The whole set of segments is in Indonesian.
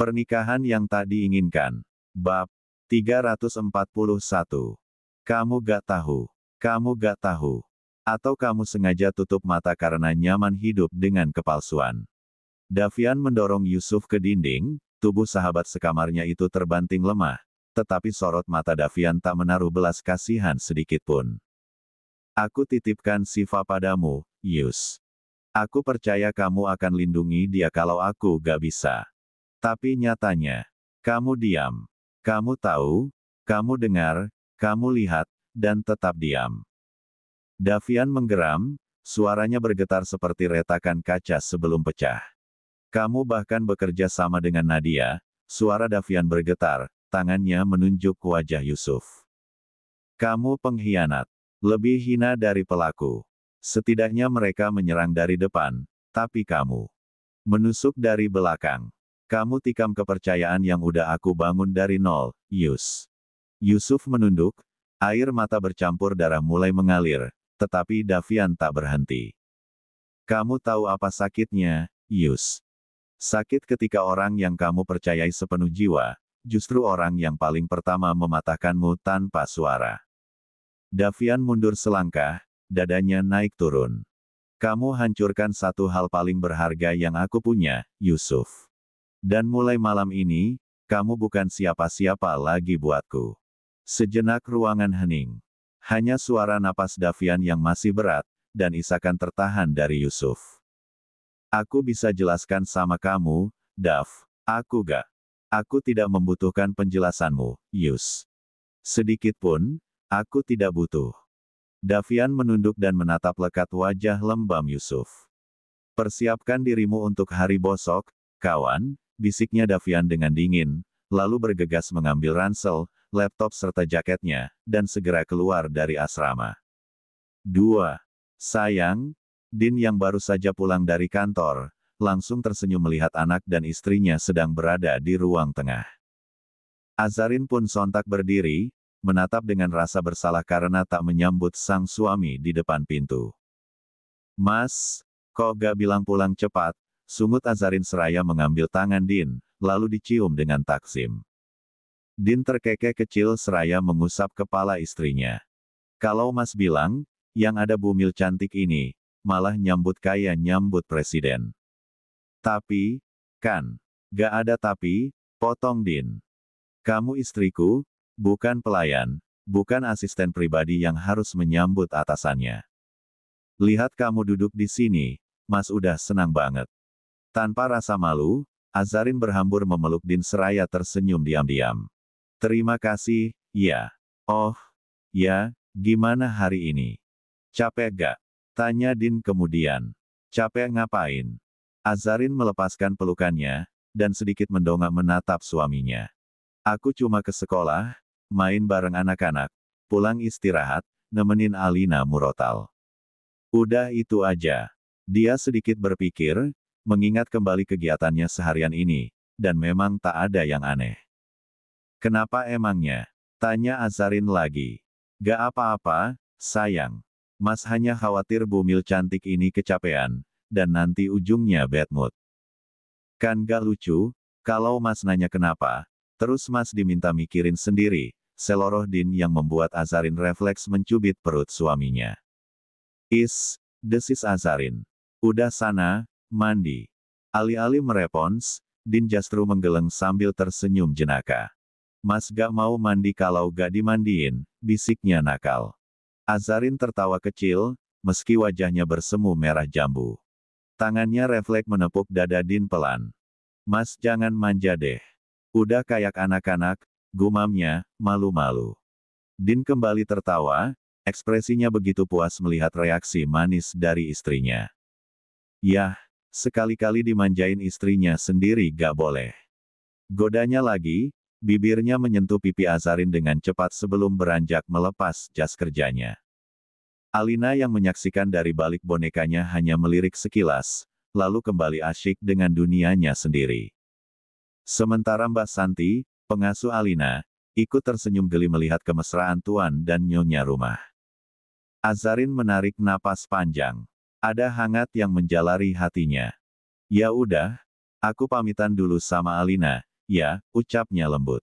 Pernikahan yang tak diinginkan. Bab 341. Kamu gak tahu. Kamu gak tahu. Atau kamu sengaja tutup mata karena nyaman hidup dengan kepalsuan. Davian mendorong Yusuf ke dinding, tubuh sahabat sekamarnya itu terbanting lemah, tetapi sorot mata Davian tak menaruh belas kasihan sedikitpun. Aku titipkan Siva padamu, Yus. Aku percaya kamu akan lindungi dia kalau aku gak bisa. Tapi nyatanya, kamu diam. Kamu tahu, kamu dengar, kamu lihat, dan tetap diam. Davian menggeram, suaranya bergetar seperti retakan kaca sebelum pecah. Kamu bahkan bekerja sama dengan Nadia, suara Davian bergetar, tangannya menunjuk wajah Yusuf. Kamu pengkhianat. Lebih hina dari pelaku. Setidaknya mereka menyerang dari depan, tapi kamu menusuk dari belakang. Kamu tikam kepercayaan yang udah aku bangun dari nol, Yus. Yusuf menunduk, air mata bercampur darah mulai mengalir, tetapi Davian tak berhenti. Kamu tahu apa sakitnya, Yus? Sakit ketika orang yang kamu percayai sepenuh jiwa, justru orang yang paling pertama mematahkanmu tanpa suara. Davian mundur selangkah, dadanya naik turun. Kamu hancurkan satu hal paling berharga yang aku punya, Yusuf. Dan mulai malam ini, kamu bukan siapa-siapa lagi buatku. Sejenak ruangan hening. Hanya suara napas Davian yang masih berat, dan isakan tertahan dari Yusuf. Aku bisa jelaskan sama kamu, Dav. Aku gak. Aku tidak membutuhkan penjelasanmu, Yus. Sedikitpun, aku tidak butuh. Davian menunduk dan menatap lekat wajah lembam Yusuf. Persiapkan dirimu untuk hari bosok, kawan, bisiknya Davian dengan dingin, lalu bergegas mengambil ransel, laptop serta jaketnya, dan segera keluar dari asrama. 2. Sayang, Din yang baru saja pulang dari kantor, langsung tersenyum melihat anak dan istrinya sedang berada di ruang tengah. Azarin pun sontak berdiri, menatap dengan rasa bersalah karena tak menyambut sang suami di depan pintu. Mas, kok gak bilang pulang cepat? Sungut Azarin seraya mengambil tangan Din, lalu dicium dengan takzim. Din terkekeh kecil seraya mengusap kepala istrinya. Kalau Mas bilang, yang ada bumil cantik ini, malah nyambut kayak nyambut presiden. Tapi, kan, gak ada tapi, potong Din. Kamu istriku, bukan pelayan, bukan asisten pribadi yang harus menyambut atasannya. Lihat kamu duduk di sini, Mas udah senang banget. Tanpa rasa malu, Azarin berhambur memeluk Din seraya tersenyum diam-diam. Terima kasih, ya. Oh, ya, gimana hari ini? Capek gak? Tanya Din kemudian. Capek ngapain? Azarin melepaskan pelukannya, dan sedikit mendongak menatap suaminya. Aku cuma ke sekolah, main bareng anak-anak, pulang istirahat, nemenin Alina murotal. Udah itu aja. Dia sedikit berpikir, mengingat kembali kegiatannya seharian ini, dan memang tak ada yang aneh. Kenapa emangnya? Tanya Azarin lagi. Gak apa-apa, sayang. Mas hanya khawatir bumil cantik ini kecapean, dan nanti ujungnya bad mood. Kan gak lucu, kalau Mas nanya kenapa, terus Mas diminta mikirin sendiri, seloroh Din yang membuat Azarin refleks mencubit perut suaminya. Desis Azarin. Udah sana, mandi. Alih-alih merespons, Din justru menggeleng sambil tersenyum jenaka. Mas gak mau mandi kalau gak dimandiin, bisiknya nakal. Azarin tertawa kecil, meski wajahnya bersemu merah jambu. Tangannya refleks menepuk dada Din pelan. Mas jangan manja deh. Udah kayak anak-anak, gumamnya, malu-malu. Din kembali tertawa, ekspresinya begitu puas melihat reaksi manis dari istrinya. Yah, sekali-kali dimanjain istrinya sendiri gak boleh. Godanya lagi, bibirnya menyentuh pipi Azarin dengan cepat sebelum beranjak melepas jas kerjanya. Alina yang menyaksikan dari balik bonekanya hanya melirik sekilas, lalu kembali asyik dengan dunianya sendiri. Sementara Mbak Santi, pengasuh Alina, ikut tersenyum geli melihat kemesraan tuan dan nyonya rumah. Azarin menarik napas panjang. Ada hangat yang menjalari hatinya. Ya udah, aku pamitan dulu sama Alina, ya, ucapnya lembut.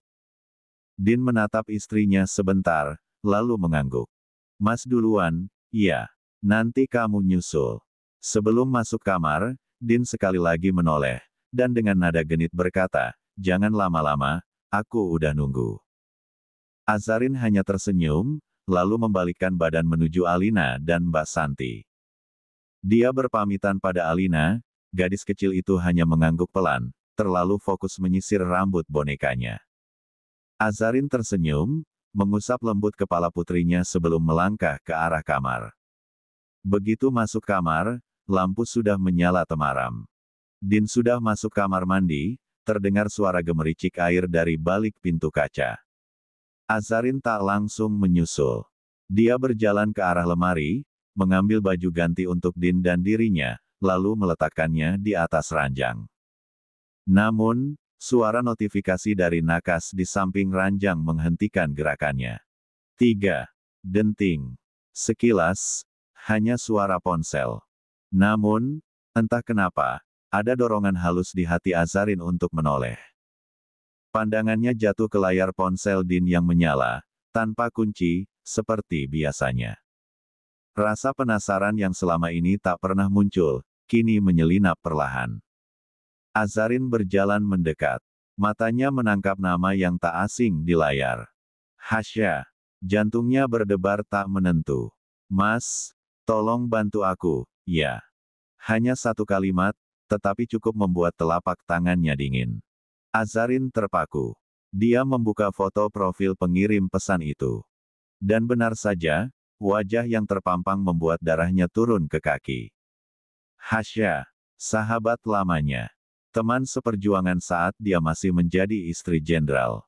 Din menatap istrinya sebentar, lalu mengangguk. Mas duluan, iya. Nanti kamu nyusul. Sebelum masuk kamar, Din sekali lagi menoleh, dan dengan nada genit berkata, jangan lama-lama, aku udah nunggu. Azarin hanya tersenyum, lalu membalikkan badan menuju Alina dan Mbak Santi. Dia berpamitan pada Alina, gadis kecil itu hanya mengangguk pelan, terlalu fokus menyisir rambut bonekanya. Azarin tersenyum, mengusap lembut kepala putrinya sebelum melangkah ke arah kamar. Begitu masuk kamar, lampu sudah menyala temaram. Din sudah masuk kamar mandi, terdengar suara gemericik air dari balik pintu kaca. Azarin tak langsung menyusul. Dia berjalan ke arah lemari, mengambil baju ganti untuk Din dan dirinya, lalu meletakkannya di atas ranjang. Namun, suara notifikasi dari Nakas di samping ranjang menghentikan gerakannya. 3. Denting. Sekilas, hanya suara ponsel. Namun, entah kenapa, ada dorongan halus di hati Azarin untuk menoleh. Pandangannya jatuh ke layar ponsel Din yang menyala, tanpa kunci, seperti biasanya. Rasa penasaran yang selama ini tak pernah muncul, kini menyelinap perlahan. Azarin berjalan mendekat. Matanya menangkap nama yang tak asing di layar. Hasya. Jantungnya berdebar tak menentu. Mas, tolong bantu aku, ya. Hanya satu kalimat, tetapi cukup membuat telapak tangannya dingin. Azarin terpaku. Dia membuka foto profil pengirim pesan itu. Dan benar saja, wajah yang terpampang membuat darahnya turun ke kaki. Hasya. Sahabat lamanya. Teman seperjuangan saat dia masih menjadi istri jenderal.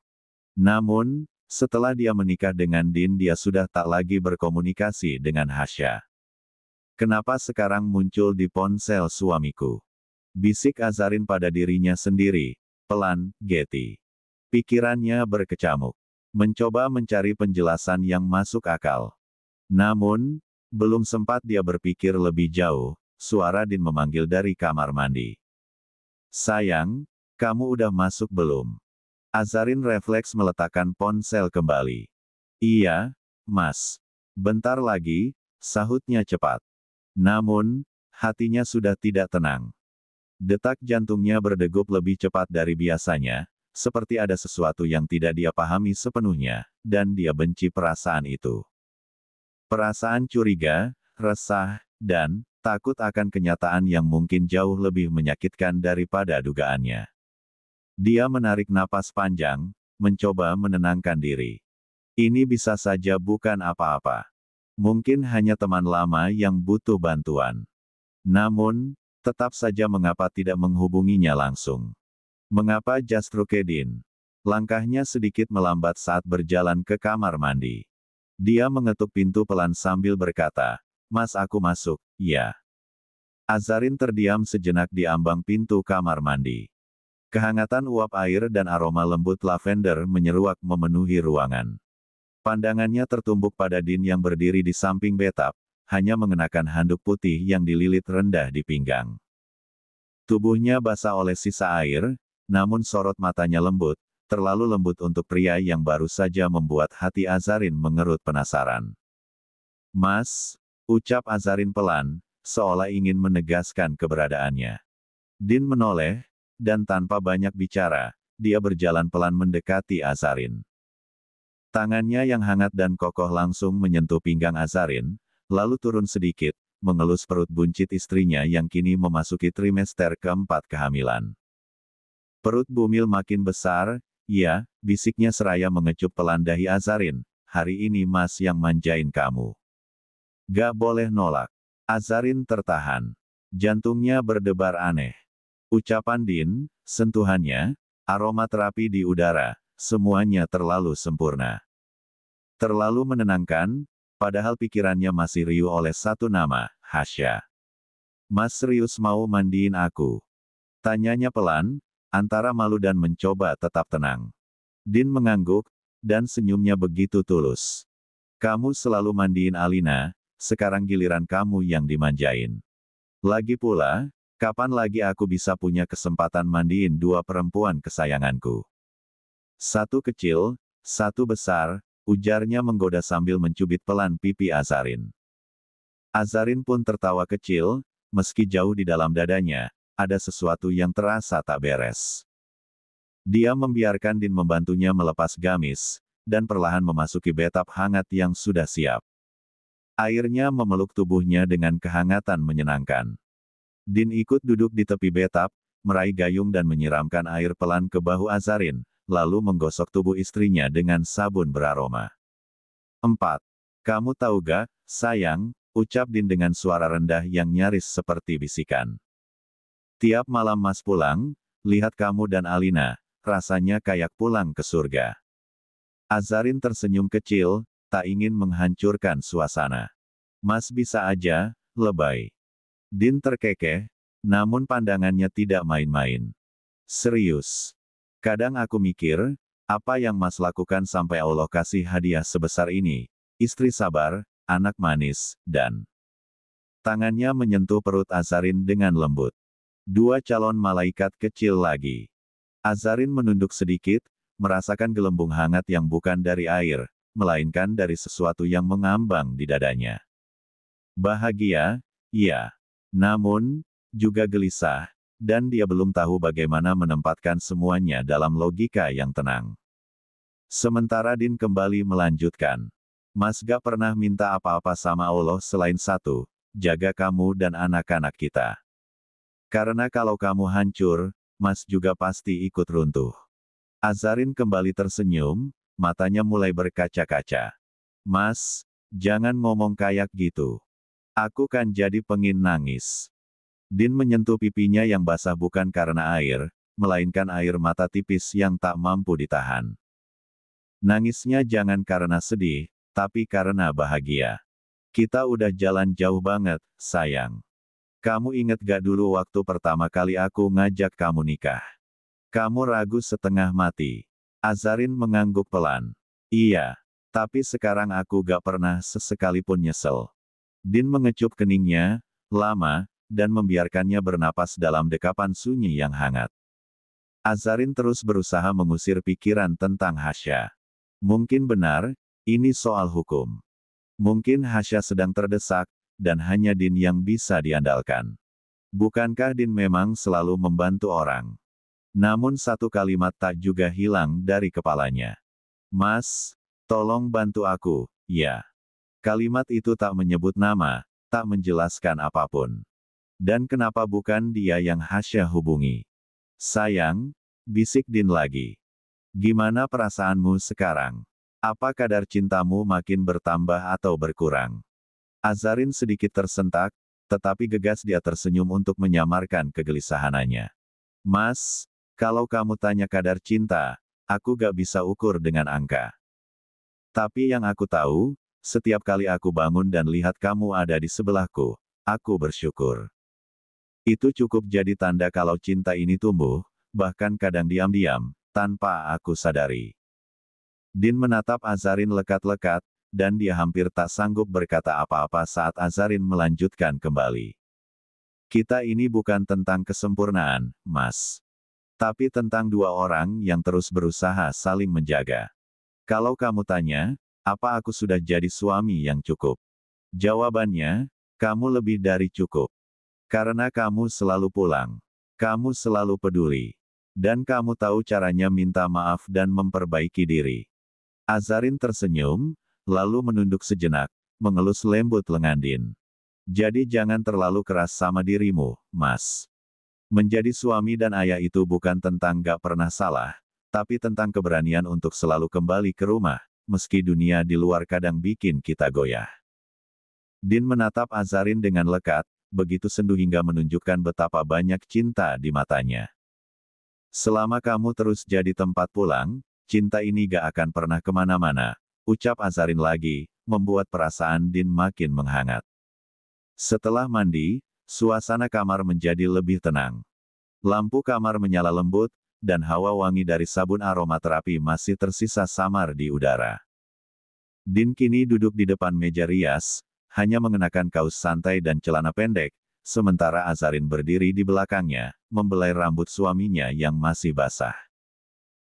Namun, setelah dia menikah dengan Din dia sudah tak lagi berkomunikasi dengan Hasya. Kenapa sekarang muncul di ponsel suamiku? Bisik Azarin pada dirinya sendiri, pelan, Getty. Pikirannya berkecamuk. Mencoba mencari penjelasan yang masuk akal. Namun, belum sempat dia berpikir lebih jauh, suara Din memanggil dari kamar mandi. Sayang, kamu udah masuk belum? Azarin refleks meletakkan ponsel kembali. Iya, Mas. Bentar lagi, sahutnya cepat. Namun, hatinya sudah tidak tenang. Detak jantungnya berdegup lebih cepat dari biasanya, seperti ada sesuatu yang tidak dia pahami sepenuhnya, dan dia benci perasaan itu. Perasaan curiga, resah, dan takut akan kenyataan yang mungkin jauh lebih menyakitkan daripada dugaannya. Dia menarik napas panjang, mencoba menenangkan diri. Ini bisa saja bukan apa-apa. Mungkin hanya teman lama yang butuh bantuan. Namun, tetap saja mengapa tidak menghubunginya langsung. Mengapa justru ke Din? Langkahnya sedikit melambat saat berjalan ke kamar mandi. Dia mengetuk pintu pelan sambil berkata, Mas aku masuk, ya. Azarin terdiam sejenak di ambang pintu kamar mandi. Kehangatan uap air dan aroma lembut lavender menyeruak memenuhi ruangan. Pandangannya tertumbuk pada Din yang berdiri di samping bathtub, hanya mengenakan handuk putih yang dililit rendah di pinggang. Tubuhnya basah oleh sisa air, namun sorot matanya lembut, terlalu lembut untuk pria yang baru saja membuat hati Azarin mengerut penasaran. Mas, ucap Azarin pelan, seolah ingin menegaskan keberadaannya. Din menoleh, dan tanpa banyak bicara, dia berjalan pelan mendekati Azarin. Tangannya yang hangat dan kokoh langsung menyentuh pinggang Azarin, lalu turun sedikit, mengelus perut buncit istrinya yang kini memasuki trimester keempat kehamilan. Perut Bumil makin besar, ya, bisiknya seraya mengecup pelan dahi Azarin, hari ini Mas yang manjain kamu. Gak boleh nolak. Azarin tertahan. Jantungnya berdebar aneh. Ucapan Din, sentuhannya, aroma terapi di udara, semuanya terlalu sempurna. Terlalu menenangkan, padahal pikirannya masih riuh oleh satu nama, Hasya. Mas serius mau mandiin aku? Tanyanya pelan, antara malu dan mencoba tetap tenang. Din mengangguk, dan senyumnya begitu tulus. Kamu selalu mandiin Alina, sekarang giliran kamu yang dimanjain. Lagi pula, kapan lagi aku bisa punya kesempatan mandiin dua perempuan kesayanganku? Satu kecil, satu besar, ujarnya menggoda sambil mencubit pelan pipi Azarin. Azarin pun tertawa kecil, meski jauh di dalam dadanya, ada sesuatu yang terasa tak beres. Dia membiarkan Din membantunya melepas gamis, dan perlahan memasuki bathtub hangat yang sudah siap. Airnya memeluk tubuhnya dengan kehangatan menyenangkan. Din ikut duduk di tepi bathtub, meraih gayung dan menyiramkan air pelan ke bahu Azarin, lalu menggosok tubuh istrinya dengan sabun beraroma. 4. Kamu tahu gak, sayang, ucap Din dengan suara rendah yang nyaris seperti bisikan. Tiap malam Mas pulang, lihat kamu dan Alina, rasanya kayak pulang ke surga. Azarin tersenyum kecil, tak ingin menghancurkan suasana. Mas bisa aja, lebay. Din terkekeh, namun pandangannya tidak main-main. Serius. Kadang aku mikir, apa yang Mas lakukan sampai Allah kasih hadiah sebesar ini, istri sabar, anak manis, dan... Tangannya menyentuh perut Azarin dengan lembut. Dua calon malaikat kecil lagi. Azarin menunduk sedikit, merasakan gelembung hangat yang bukan dari air, melainkan dari sesuatu yang mengambang di dadanya. Bahagia, iya. Namun, juga gelisah, dan dia belum tahu bagaimana menempatkan semuanya dalam logika yang tenang. Sementara Din kembali melanjutkan. Mas gak pernah minta apa-apa sama Allah selain satu, jaga kamu dan anak-anak kita. Karena kalau kamu hancur, Mas juga pasti ikut runtuh. Azarin kembali tersenyum, matanya mulai berkaca-kaca. Mas, jangan ngomong kayak gitu. Aku kan jadi pengin nangis. Din menyentuh pipinya yang basah bukan karena air, melainkan air mata tipis yang tak mampu ditahan. Nangisnya jangan karena sedih, tapi karena bahagia. Kita udah jalan jauh banget, sayang. Kamu inget gak dulu waktu pertama kali aku ngajak kamu nikah? Kamu ragu setengah mati. Azarin mengangguk pelan. Iya. Tapi sekarang aku gak pernah sesekalipun nyesel. Din mengecup keningnya, lama, dan membiarkannya bernapas dalam dekapan sunyi yang hangat. Azarin terus berusaha mengusir pikiran tentang Hasya. Mungkin benar, ini soal hukum. Mungkin Hasya sedang terdesak, dan hanya Din yang bisa diandalkan. Bukankah Din memang selalu membantu orang? Namun satu kalimat tak juga hilang dari kepalanya. Mas, tolong bantu aku, ya. Kalimat itu tak menyebut nama, tak menjelaskan apapun. Dan kenapa bukan dia yang Hasya hubungi? Sayang, bisik Din lagi. Gimana perasaanmu sekarang? Apa kadar cintamu makin bertambah atau berkurang? Azarin sedikit tersentak, tetapi gegas dia tersenyum untuk menyamarkan kegelisahannya. Mas, kalau kamu tanya kadar cinta, aku gak bisa ukur dengan angka. Tapi yang aku tahu, setiap kali aku bangun dan lihat kamu ada di sebelahku, aku bersyukur. Itu cukup jadi tanda kalau cinta ini tumbuh, bahkan kadang diam-diam, tanpa aku sadari. Din menatap Azarin lekat-lekat, dan dia hampir tak sanggup berkata apa-apa saat Azarin melanjutkan kembali. Kita ini bukan tentang kesempurnaan, Mas. Tapi tentang dua orang yang terus berusaha saling menjaga. Kalau kamu tanya, apa aku sudah jadi suami yang cukup? Jawabannya, kamu lebih dari cukup. Karena kamu selalu pulang. Kamu selalu peduli. Dan kamu tahu caranya minta maaf dan memperbaiki diri. Azarin tersenyum, lalu menunduk sejenak, mengelus lembut lengan Din. Jadi jangan terlalu keras sama dirimu, Mas. Menjadi suami dan ayah itu bukan tentang gak pernah salah, tapi tentang keberanian untuk selalu kembali ke rumah, meski dunia di luar kadang bikin kita goyah. Din menatap Azarin dengan lekat, begitu sendu hingga menunjukkan betapa banyak cinta di matanya. Selama kamu terus jadi tempat pulang, cinta ini gak akan pernah kemana-mana, ucap Azarin lagi, membuat perasaan Din makin menghangat. Setelah mandi, suasana kamar menjadi lebih tenang. Lampu kamar menyala lembut, dan hawa wangi dari sabun aromaterapi masih tersisa samar di udara. Din kini duduk di depan meja rias, hanya mengenakan kaos santai dan celana pendek, sementara Azarin berdiri di belakangnya, membelai rambut suaminya yang masih basah.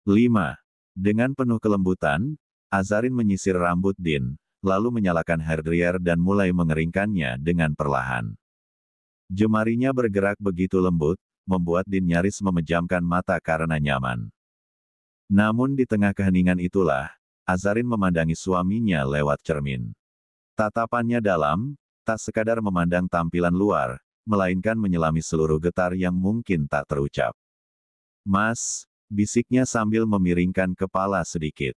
5. Dengan penuh kelembutan, Azarin menyisir rambut Din, lalu menyalakan hairdryer dan mulai mengeringkannya dengan perlahan. Jemarinya bergerak begitu lembut, membuat Din nyaris memejamkan mata karena nyaman. Namun di tengah keheningan itulah, Azarin memandangi suaminya lewat cermin. Tatapannya dalam, tak sekadar memandang tampilan luar, melainkan menyelami seluruh getar yang mungkin tak terucap. "Mas," bisiknya sambil memiringkan kepala sedikit.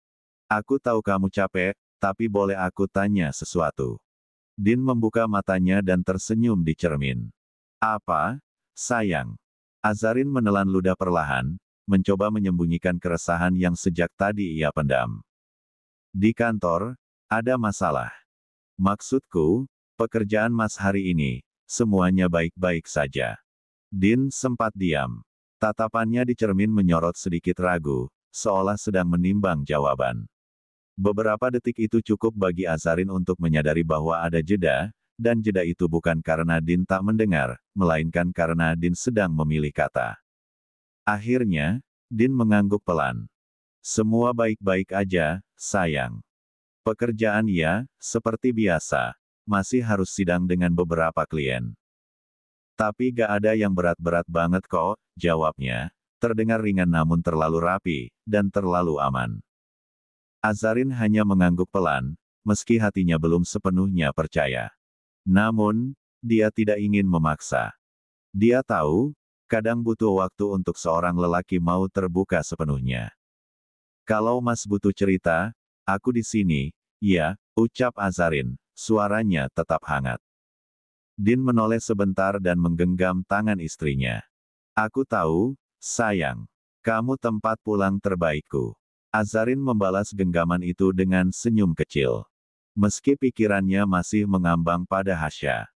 "Aku tahu kamu capek, tapi boleh aku tanya sesuatu?" Din membuka matanya dan tersenyum di cermin. "Apa, sayang?" Azarin menelan ludah perlahan, mencoba menyembunyikan keresahan yang sejak tadi ia pendam. "Di kantor, ada masalah. Maksudku, pekerjaan Mas hari ini, semuanya baik-baik saja." Din sempat diam. Tatapannya di cermin menyorot sedikit ragu, seolah sedang menimbang jawaban. Beberapa detik itu cukup bagi Azarin untuk menyadari bahwa ada jeda, dan jeda itu bukan karena Din tak mendengar, melainkan karena Din sedang memilih kata. Akhirnya, Din mengangguk pelan. "Semua baik-baik aja, sayang. Pekerjaan ya, seperti biasa. Masih harus sidang dengan beberapa klien. Tapi gak ada yang berat-berat banget kok," jawabnya, terdengar ringan namun terlalu rapi, dan terlalu aman. Azarin hanya mengangguk pelan, meski hatinya belum sepenuhnya percaya. Namun, dia tidak ingin memaksa. Dia tahu, kadang butuh waktu untuk seorang lelaki mau terbuka sepenuhnya. "Kalau Mas butuh cerita, aku di sini." "Ya," ucap Azarin, suaranya tetap hangat. Din menoleh sebentar dan menggenggam tangan istrinya. "Aku tahu, sayang. Kamu tempat pulang terbaikku." Azarin membalas genggaman itu dengan senyum kecil. Meski pikirannya masih mengambang pada Hasya.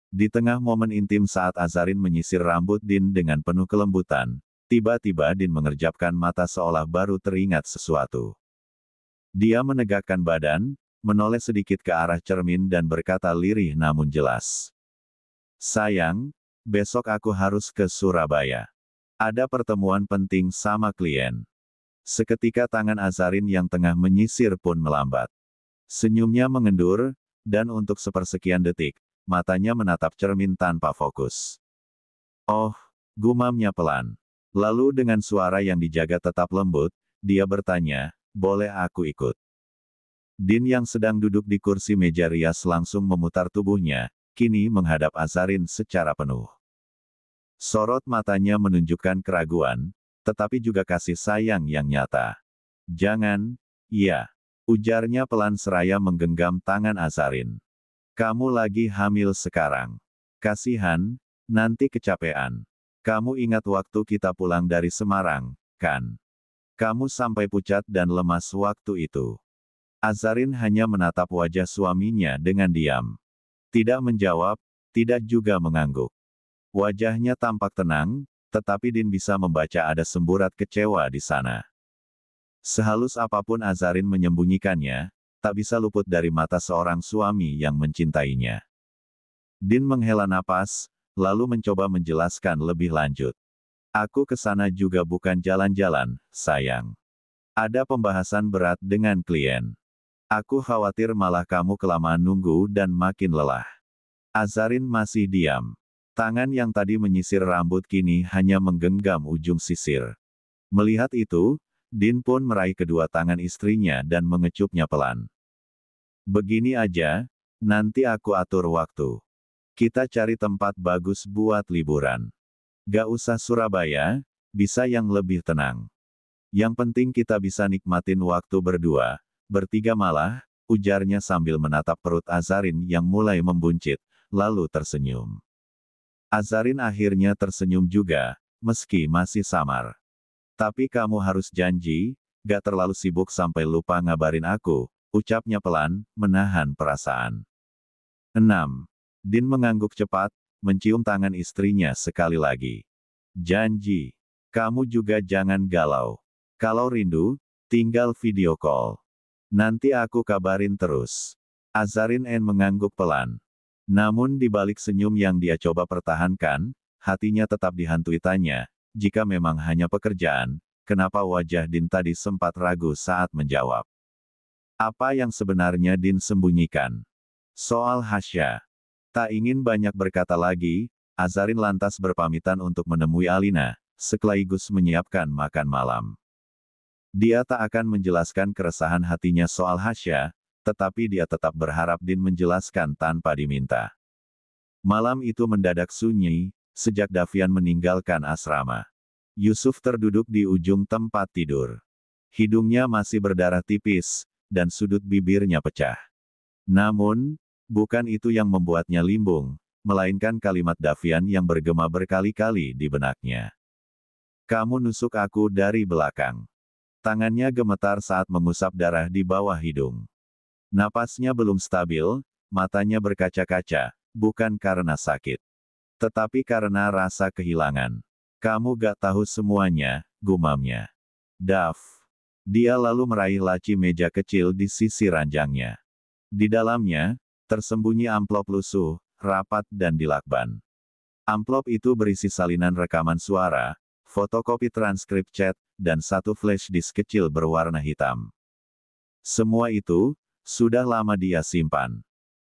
Di tengah momen intim saat Azarin menyisir rambut Din dengan penuh kelembutan, tiba-tiba Din mengerjapkan mata seolah baru teringat sesuatu. Dia menegakkan badan, menoleh sedikit ke arah cermin dan berkata lirih namun jelas. "Sayang, besok aku harus ke Surabaya. Ada pertemuan penting sama klien." Seketika tangan Azarin yang tengah menyisir pun melambat. Senyumnya mengendur, dan untuk sepersekian detik, matanya menatap cermin tanpa fokus. "Oh," gumamnya pelan. Lalu dengan suara yang dijaga tetap lembut, dia bertanya, "Boleh aku ikut?" Din yang sedang duduk di kursi meja rias langsung memutar tubuhnya, kini menghadap Azarin secara penuh. Sorot matanya menunjukkan keraguan, tetapi juga kasih sayang yang nyata. "Jangan." "Iya," ujarnya pelan seraya menggenggam tangan Azarin. "Kamu lagi hamil sekarang. Kasihan, nanti kecapean. Kamu ingat waktu kita pulang dari Semarang, kan? Kamu sampai pucat dan lemas waktu itu." Azarin hanya menatap wajah suaminya dengan diam. Tidak menjawab, tidak juga mengangguk. Wajahnya tampak tenang, tetapi Din bisa membaca ada semburat kecewa di sana. Sehalus apapun Azarin menyembunyikannya, tak bisa luput dari mata seorang suami yang mencintainya. Din menghela napas, lalu mencoba menjelaskan lebih lanjut. "Aku ke sana juga bukan jalan-jalan, sayang. Ada pembahasan berat dengan klien. Aku khawatir malah kamu kelamaan nunggu dan makin lelah." Azarin masih diam. Tangan yang tadi menyisir rambut kini hanya menggenggam ujung sisir. Melihat itu, Din pun meraih kedua tangan istrinya dan mengecupnya pelan. "Begini aja, nanti aku atur waktu. Kita cari tempat bagus buat liburan. Gak usah Surabaya, bisa yang lebih tenang. Yang penting kita bisa nikmatin waktu berdua, bertiga malah," ujarnya sambil menatap perut Azarin yang mulai membuncit, lalu tersenyum. Azarin akhirnya tersenyum juga, meski masih samar. "Tapi kamu harus janji, gak terlalu sibuk sampai lupa ngabarin aku," ucapnya pelan, menahan perasaan. 6. Din mengangguk cepat, mencium tangan istrinya sekali lagi. "Janji. Kamu juga jangan galau. Kalau rindu, tinggal video call. Nanti aku kabarin terus." Azarin mengangguk pelan. Namun di balik senyum yang dia coba pertahankan, hatinya tetap dihantui tanya, jika memang hanya pekerjaan, kenapa wajah Din tadi sempat ragu saat menjawab. Apa yang sebenarnya Din sembunyikan? Soal Hasya. Tak ingin banyak berkata lagi, Azarin lantas berpamitan untuk menemui Alina, sekaligus menyiapkan makan malam. Dia tak akan menjelaskan keresahan hatinya soal Hasya, tetapi dia tetap berharap Din menjelaskan tanpa diminta. Malam itu mendadak sunyi, sejak Davian meninggalkan asrama. Yusuf terduduk di ujung tempat tidur. Hidungnya masih berdarah tipis, dan sudut bibirnya pecah. Namun, bukan itu yang membuatnya limbung, melainkan kalimat Davian yang bergema berkali-kali di benaknya. Kamu nusuk aku dari belakang. Tangannya gemetar saat mengusap darah di bawah hidung. Napasnya belum stabil, matanya berkaca-kaca, bukan karena sakit, tetapi karena rasa kehilangan. Kamu gak tahu semuanya, gumamnya. Dav. Dia lalu meraih laci meja kecil di sisi ranjangnya. Di dalamnya, tersembunyi amplop lusuh, rapat dan dilakban. Amplop itu berisi salinan rekaman suara, fotokopi transkrip chat, dan satu flash disk kecil berwarna hitam. Semua itu, sudah lama dia simpan.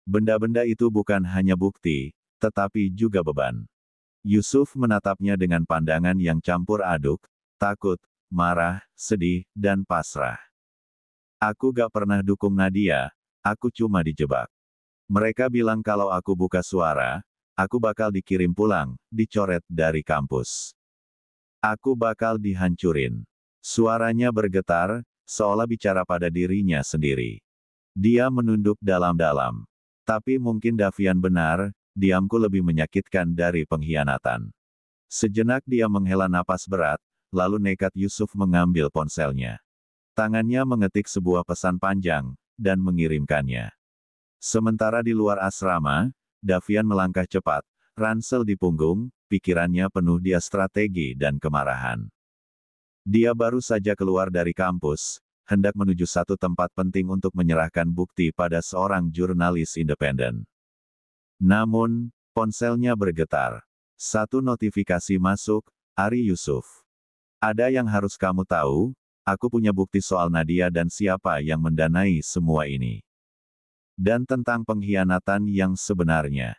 Benda-benda itu bukan hanya bukti, tetapi juga beban. Yusuf menatapnya dengan pandangan yang campur aduk, takut, marah, sedih, dan pasrah. Aku gak pernah dukung Nadia, aku cuma dijebak. Mereka bilang kalau aku buka suara, aku bakal dikirim pulang, dicoret dari kampus. Aku bakal dihancurin. Suaranya bergetar, seolah bicara pada dirinya sendiri. Dia menunduk dalam-dalam. Tapi mungkin Davian benar, diamku lebih menyakitkan dari pengkhianatan. Sejenak dia menghela napas berat, lalu nekat Yusuf mengambil ponselnya. Tangannya mengetik sebuah pesan panjang, dan mengirimkannya. Sementara di luar asrama, Davian melangkah cepat, ransel di punggung, pikirannya penuh dia strategi dan kemarahan. Dia baru saja keluar dari kampus, hendak menuju satu tempat penting untuk menyerahkan bukti pada seorang jurnalis independen. Namun, ponselnya bergetar. Satu notifikasi masuk, Ari Yusuf. Ada yang harus kamu tahu, aku punya bukti soal Nadia dan siapa yang mendanai semua ini. Dan tentang pengkhianatan yang sebenarnya.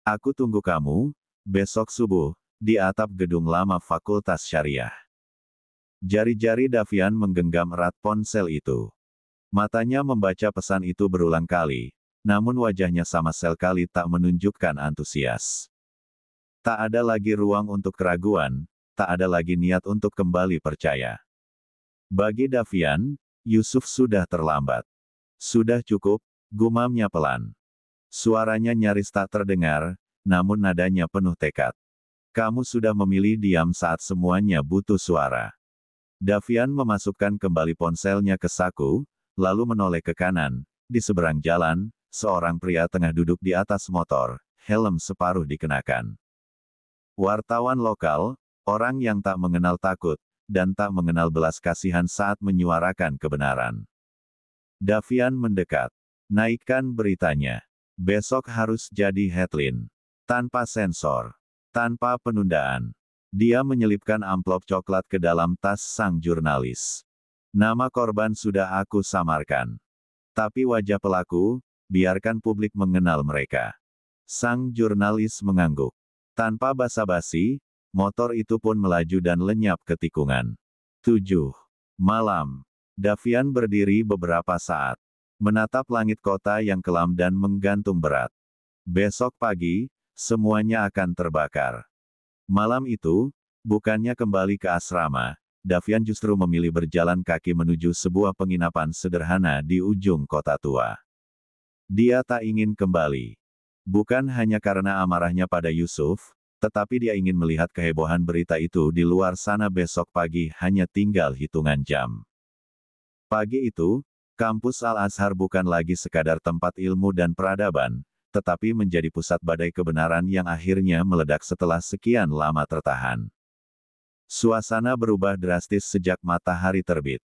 Aku tunggu kamu, besok subuh, di atap gedung lama Fakultas Syariah. Jari-jari Davian menggenggam erat ponsel itu. Matanya membaca pesan itu berulang kali, namun wajahnya sama sekali tak menunjukkan antusias. Tak ada lagi ruang untuk keraguan, tak ada lagi niat untuk kembali percaya. Bagi Davian, Yusuf sudah terlambat. Sudah cukup, gumamnya pelan. Suaranya nyaris tak terdengar, namun nadanya penuh tekad. Kamu sudah memilih diam saat semuanya butuh suara. Davian memasukkan kembali ponselnya ke saku, lalu menoleh ke kanan. Di seberang jalan, seorang pria tengah duduk di atas motor, helm separuh dikenakan. Wartawan lokal, orang yang tak mengenal takut, dan tak mengenal belas kasihan saat menyuarakan kebenaran. Davian mendekat. Naikkan beritanya. Besok harus jadi headline. Tanpa sensor. Tanpa penundaan. Dia menyelipkan amplop coklat ke dalam tas sang jurnalis. Nama korban sudah aku samarkan. Tapi wajah pelaku, biarkan publik mengenal mereka. Sang jurnalis mengangguk. Tanpa basa-basi, motor itu pun melaju dan lenyap ke tikungan. 7 malam. Davian berdiri beberapa saat. Menatap langit kota yang kelam dan menggantung berat. Besok pagi, semuanya akan terbakar. Malam itu, bukannya kembali ke asrama, Davian justru memilih berjalan kaki menuju sebuah penginapan sederhana di ujung kota tua. Dia tak ingin kembali. Bukan hanya karena amarahnya pada Yusuf, tetapi dia ingin melihat kehebohan berita itu di luar sana besok pagi hanya tinggal hitungan jam. Pagi itu, kampus Al-Azhar bukan lagi sekadar tempat ilmu dan peradaban, tetapi menjadi pusat badai kebenaran yang akhirnya meledak setelah sekian lama tertahan. Suasana berubah drastis sejak matahari terbit.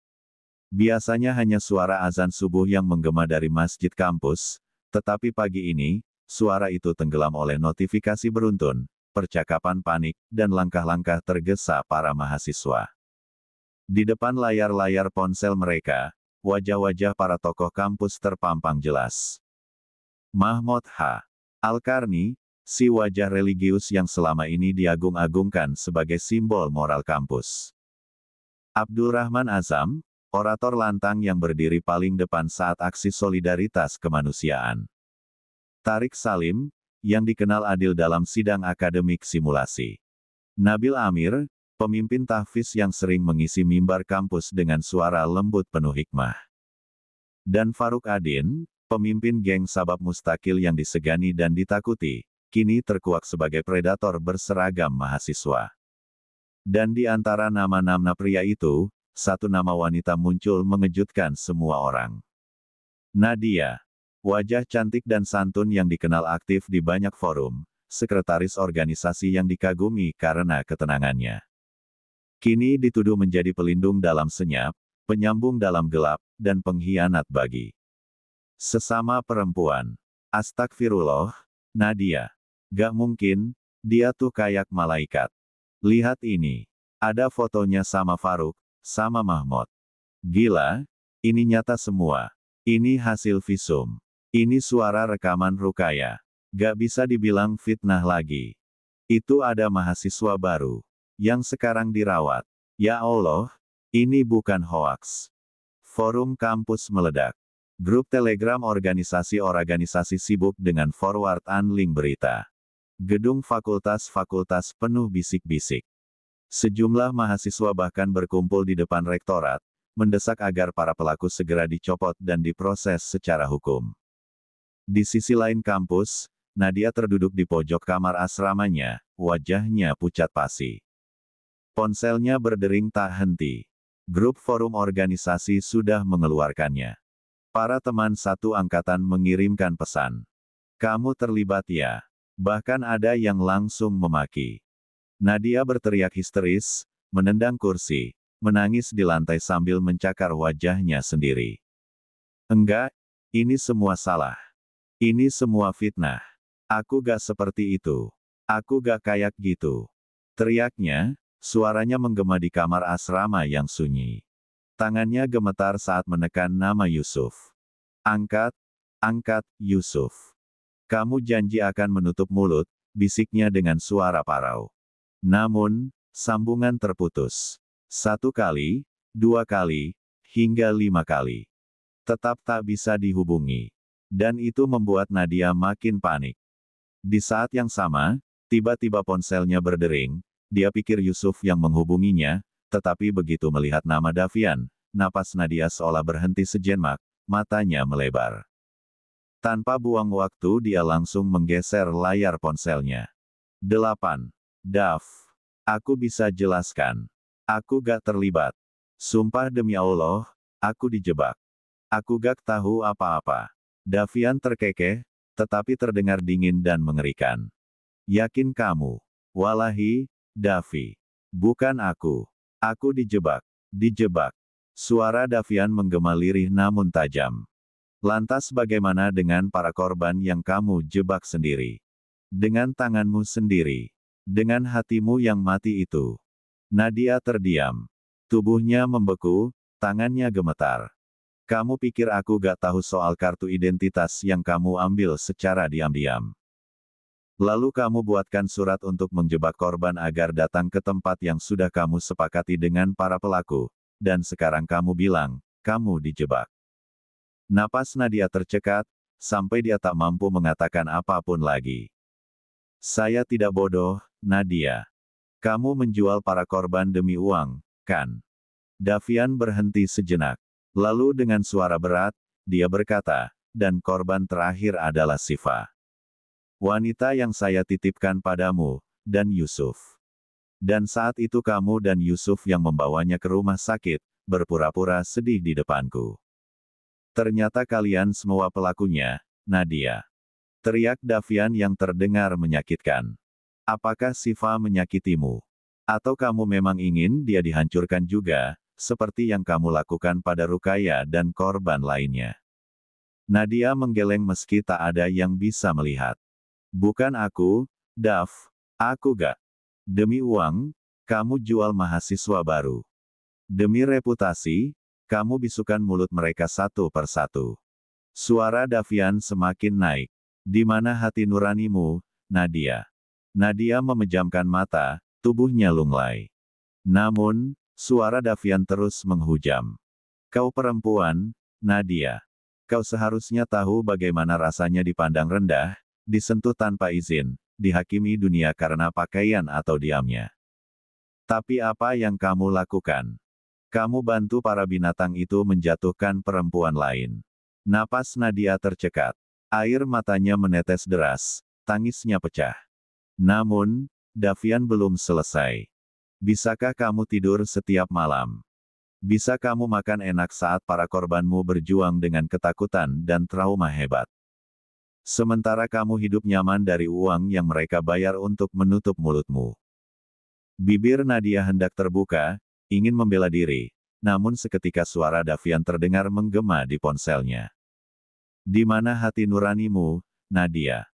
Biasanya hanya suara azan subuh yang menggema dari masjid kampus, tetapi pagi ini, suara itu tenggelam oleh notifikasi beruntun, percakapan panik, dan langkah-langkah tergesa para mahasiswa. Di depan layar-layar ponsel mereka, wajah-wajah para tokoh kampus terpampang jelas. Mahmud H. Al-Karni, si wajah religius yang selama ini diagung-agungkan sebagai simbol moral kampus. Abdurrahman Azam, orator lantang yang berdiri paling depan saat aksi solidaritas kemanusiaan. Tarik Salim, yang dikenal adil dalam sidang akademik simulasi. Nabil Amir, pemimpin tahfiz yang sering mengisi mimbar kampus dengan suara lembut penuh hikmah. Dan Faruk Adin, pemimpin geng Sabab Mustakil yang disegani dan ditakuti, kini terkuak sebagai predator berseragam mahasiswa. Dan di antara nama-nama pria itu, satu nama wanita muncul mengejutkan semua orang. Nadia. Wajah cantik dan santun yang dikenal aktif di banyak forum, sekretaris organisasi yang dikagumi karena ketenangannya. Kini dituduh menjadi pelindung dalam senyap, penyambung dalam gelap, dan pengkhianat bagi sesama perempuan. Astagfirullah, Nadia. Gak mungkin, dia tuh kayak malaikat. Lihat ini. Ada fotonya sama Faruk, sama Mahmud. Gila, ini nyata semua. Ini hasil visum. Ini suara rekaman Rukaya. Gak bisa dibilang fitnah lagi. Itu ada mahasiswa baru, yang sekarang dirawat. Ya Allah, ini bukan hoaks. Forum kampus meledak. Grup Telegram organisasi sibuk dengan forward link berita. Gedung fakultas-fakultas penuh bisik-bisik. Sejumlah mahasiswa bahkan berkumpul di depan rektorat, mendesak agar para pelaku segera dicopot dan diproses secara hukum. Di sisi lain kampus, Nadia terduduk di pojok kamar asramanya, wajahnya pucat pasi. Ponselnya berdering tak henti. Grup forum organisasi sudah mengeluarkannya. Para teman satu angkatan mengirimkan pesan. Kamu terlibat ya? Bahkan ada yang langsung memaki. Nadia berteriak histeris, menendang kursi, menangis di lantai sambil mencakar wajahnya sendiri. Enggak, ini semua salah. Ini semua fitnah. Aku gak seperti itu. Aku gak kayak gitu. Teriaknya, suaranya menggema di kamar asrama yang sunyi. Tangannya gemetar saat menekan nama Yusuf. Angkat, angkat, Yusuf. Kamu janji akan menutup mulut, bisiknya dengan suara parau. Namun, sambungan terputus. 1 kali, 2 kali, hingga 5 kali. Tetap tak bisa dihubungi. Dan itu membuat Nadia makin panik. Di saat yang sama, tiba-tiba ponselnya berdering, dia pikir Yusuf yang menghubunginya, tetapi begitu melihat nama Davian, napas Nadia seolah berhenti sejenak, matanya melebar. Tanpa buang waktu dia langsung menggeser layar ponselnya. 8. Dav. Aku bisa jelaskan. Aku gak terlibat. Sumpah demi Allah, aku dijebak. Aku gak tahu apa-apa. Davian terkekeh, tetapi terdengar dingin dan mengerikan. Yakin kamu? Walahi, Davi. Bukan aku. Aku dijebak. Dijebak. Suara Davian menggema lirih namun tajam. Lantas bagaimana dengan para korban yang kamu jebak sendiri? Dengan tanganmu sendiri. Dengan hatimu yang mati itu. Nadia terdiam. Tubuhnya membeku, tangannya gemetar. Kamu pikir aku gak tahu soal kartu identitas yang kamu ambil secara diam-diam. Lalu kamu buatkan surat untuk menjebak korban agar datang ke tempat yang sudah kamu sepakati dengan para pelaku, dan sekarang kamu bilang, kamu dijebak. Napas Nadia tercekat, sampai dia tak mampu mengatakan apapun lagi. Saya tidak bodoh, Nadia. Kamu menjual para korban demi uang, kan? Davian berhenti sejenak. Lalu dengan suara berat, dia berkata, dan korban terakhir adalah Siva. Wanita yang saya titipkan padamu, dan Yusuf. Dan saat itu kamu dan Yusuf yang membawanya ke rumah sakit, berpura-pura sedih di depanku. Ternyata kalian semua pelakunya, Nadia. Teriak Davian yang terdengar menyakitkan. Apakah Siva menyakitimu? Atau kamu memang ingin dia dihancurkan juga, seperti yang kamu lakukan pada Rukaya dan korban lainnya? Nadia menggeleng meski tak ada yang bisa melihat. Bukan aku, Dav. Aku gak. Demi uang, kamu jual mahasiswa baru. Demi reputasi, kamu bisukan mulut mereka satu persatu. Suara Davian semakin naik. Di mana hati nuranimu, Nadia? Nadia memejamkan mata, tubuhnya lunglai. Namun, suara Davian terus menghujam. Kau perempuan, Nadia. Kau seharusnya tahu bagaimana rasanya dipandang rendah, disentuh tanpa izin, dihakimi dunia karena pakaian atau diamnya. Tapi apa yang kamu lakukan? Kamu bantu para binatang itu menjatuhkan perempuan lain. Napas Nadia tercekat. Air matanya menetes deras, tangisnya pecah. Namun, Davian belum selesai. Bisakah kamu tidur setiap malam? Bisa kamu makan enak saat para korbanmu berjuang dengan ketakutan dan trauma hebat? Sementara kamu hidup nyaman dari uang yang mereka bayar untuk menutup mulutmu. Bibir Nadia hendak terbuka, ingin membela diri, namun seketika suara Davian terdengar menggema di ponselnya. Di mana hati nuranimu, Nadia?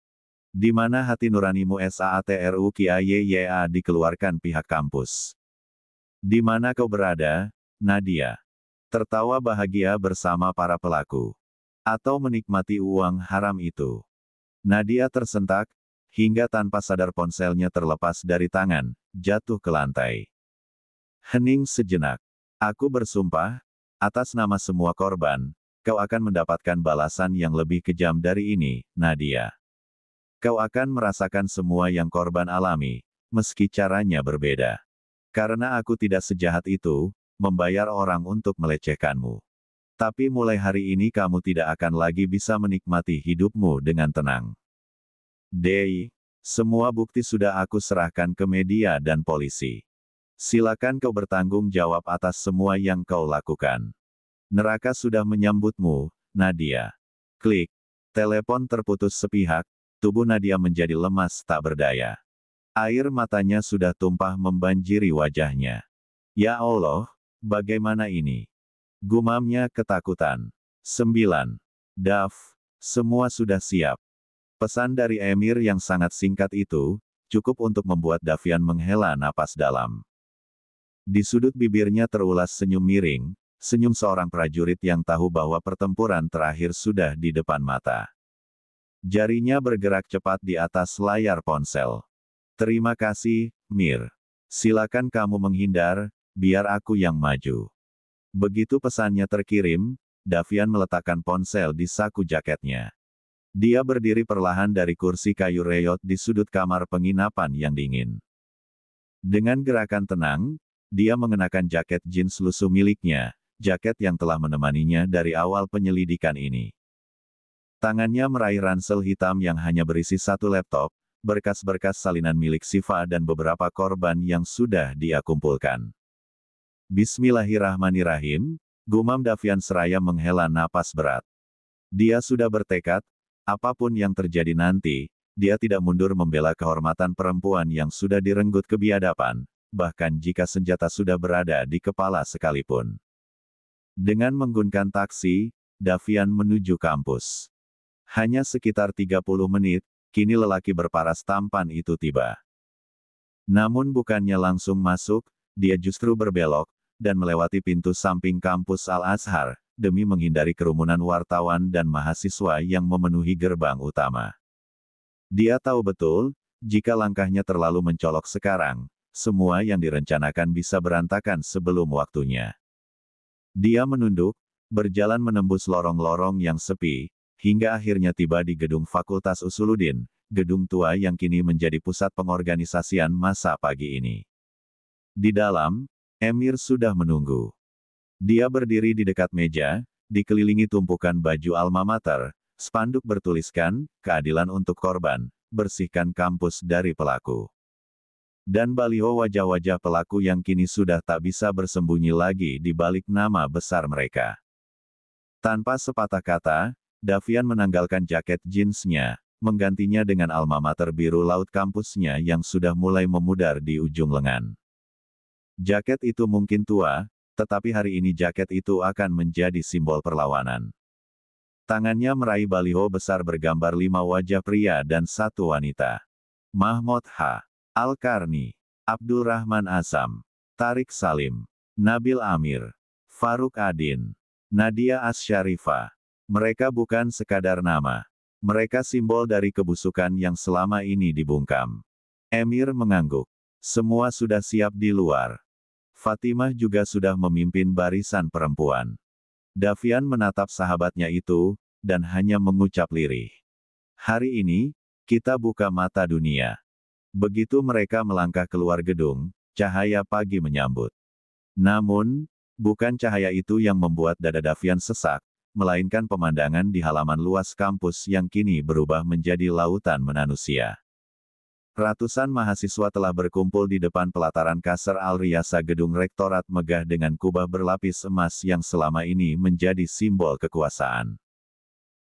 Di mana hati nuranimu SAATRUKIAYYA dikeluarkan pihak kampus? Di mana kau berada, Nadia? Tertawa bahagia bersama para pelaku? Atau menikmati uang haram itu? Nadia tersentak, hingga tanpa sadar ponselnya terlepas dari tangan, jatuh ke lantai. Hening sejenak. Aku bersumpah, atas nama semua korban, kau akan mendapatkan balasan yang lebih kejam dari ini, Nadia. Kau akan merasakan semua yang korban alami, meski caranya berbeda. Karena aku tidak sejahat itu, membayar orang untuk melecehkanmu. Tapi mulai hari ini kamu tidak akan lagi bisa menikmati hidupmu dengan tenang. Dei, semua bukti sudah aku serahkan ke media dan polisi. Silakan kau bertanggung jawab atas semua yang kau lakukan. Neraka sudah menyambutmu, Nadia. Klik. Telepon terputus sepihak, tubuh Nadia menjadi lemas tak berdaya. Air matanya sudah tumpah membanjiri wajahnya. Ya Allah, bagaimana ini? Gumamnya ketakutan. 9. Dav, semua sudah siap. Pesan dari Emir yang sangat singkat itu, cukup untuk membuat Davian menghela napas dalam. Di sudut bibirnya terulas senyum miring, senyum seorang prajurit yang tahu bahwa pertempuran terakhir sudah di depan mata. Jarinya bergerak cepat di atas layar ponsel. Terima kasih, Mir. Silakan kamu menghindar, biar aku yang maju. Begitu pesannya terkirim, Davian meletakkan ponsel di saku jaketnya. Dia berdiri perlahan dari kursi kayu reyot di sudut kamar penginapan yang dingin. Dengan gerakan tenang, dia mengenakan jaket jeans lusuh miliknya, jaket yang telah menemaninya dari awal penyelidikan ini. Tangannya meraih ransel hitam yang hanya berisi satu laptop, berkas-berkas salinan milik Siva dan beberapa korban yang sudah dia kumpulkan. Bismillahirrahmanirrahim, gumam Davian seraya menghela napas berat. Dia sudah bertekad, apapun yang terjadi nanti, dia tidak mundur membela kehormatan perempuan yang sudah direnggut kebiadaban, bahkan jika senjata sudah berada di kepala sekalipun. Dengan menggunakan taksi, Davian menuju kampus. Hanya sekitar 30 menit, kini lelaki berparas tampan itu tiba. Namun bukannya langsung masuk, dia justru berbelok, dan melewati pintu samping kampus Al-Azhar, demi menghindari kerumunan wartawan dan mahasiswa yang memenuhi gerbang utama. Dia tahu betul, jika langkahnya terlalu mencolok sekarang, semua yang direncanakan bisa berantakan sebelum waktunya. Dia menunduk, berjalan menembus lorong-lorong yang sepi, hingga akhirnya tiba di gedung Fakultas Usuluddin, gedung tua yang kini menjadi pusat pengorganisasian masa pagi ini. Di dalam, Emir sudah menunggu. Dia berdiri di dekat meja, dikelilingi tumpukan baju alma mater, spanduk bertuliskan, "Keadilan untuk korban, bersihkan kampus dari pelaku." Dan baliho wajah-wajah pelaku yang kini sudah tak bisa bersembunyi lagi di balik nama besar mereka. Tanpa sepatah kata, Davian menanggalkan jaket jeansnya, menggantinya dengan alma mater biru laut kampusnya yang sudah mulai memudar di ujung lengan. Jaket itu mungkin tua, tetapi hari ini jaket itu akan menjadi simbol perlawanan. Tangannya meraih baliho besar bergambar 5 wajah pria dan 1 wanita. Mahmud H. Al-Karni, Abdul Rahman Azam, Tariq Salim, Nabil Amir, Faruk Adin, Nadia Asyarifah. Mereka bukan sekadar nama. Mereka simbol dari kebusukan yang selama ini dibungkam. Emir mengangguk. Semua sudah siap di luar. Fatimah juga sudah memimpin barisan perempuan. Davian menatap sahabatnya itu, dan hanya mengucap lirih. Hari ini, kita buka mata dunia. Begitu mereka melangkah keluar gedung, cahaya pagi menyambut. Namun, bukan cahaya itu yang membuat dada Davian sesak, melainkan pemandangan di halaman luas kampus yang kini berubah menjadi lautan manusia. Ratusan mahasiswa telah berkumpul di depan pelataran Kasr Al-Riyasa, gedung rektorat megah dengan kubah berlapis emas yang selama ini menjadi simbol kekuasaan.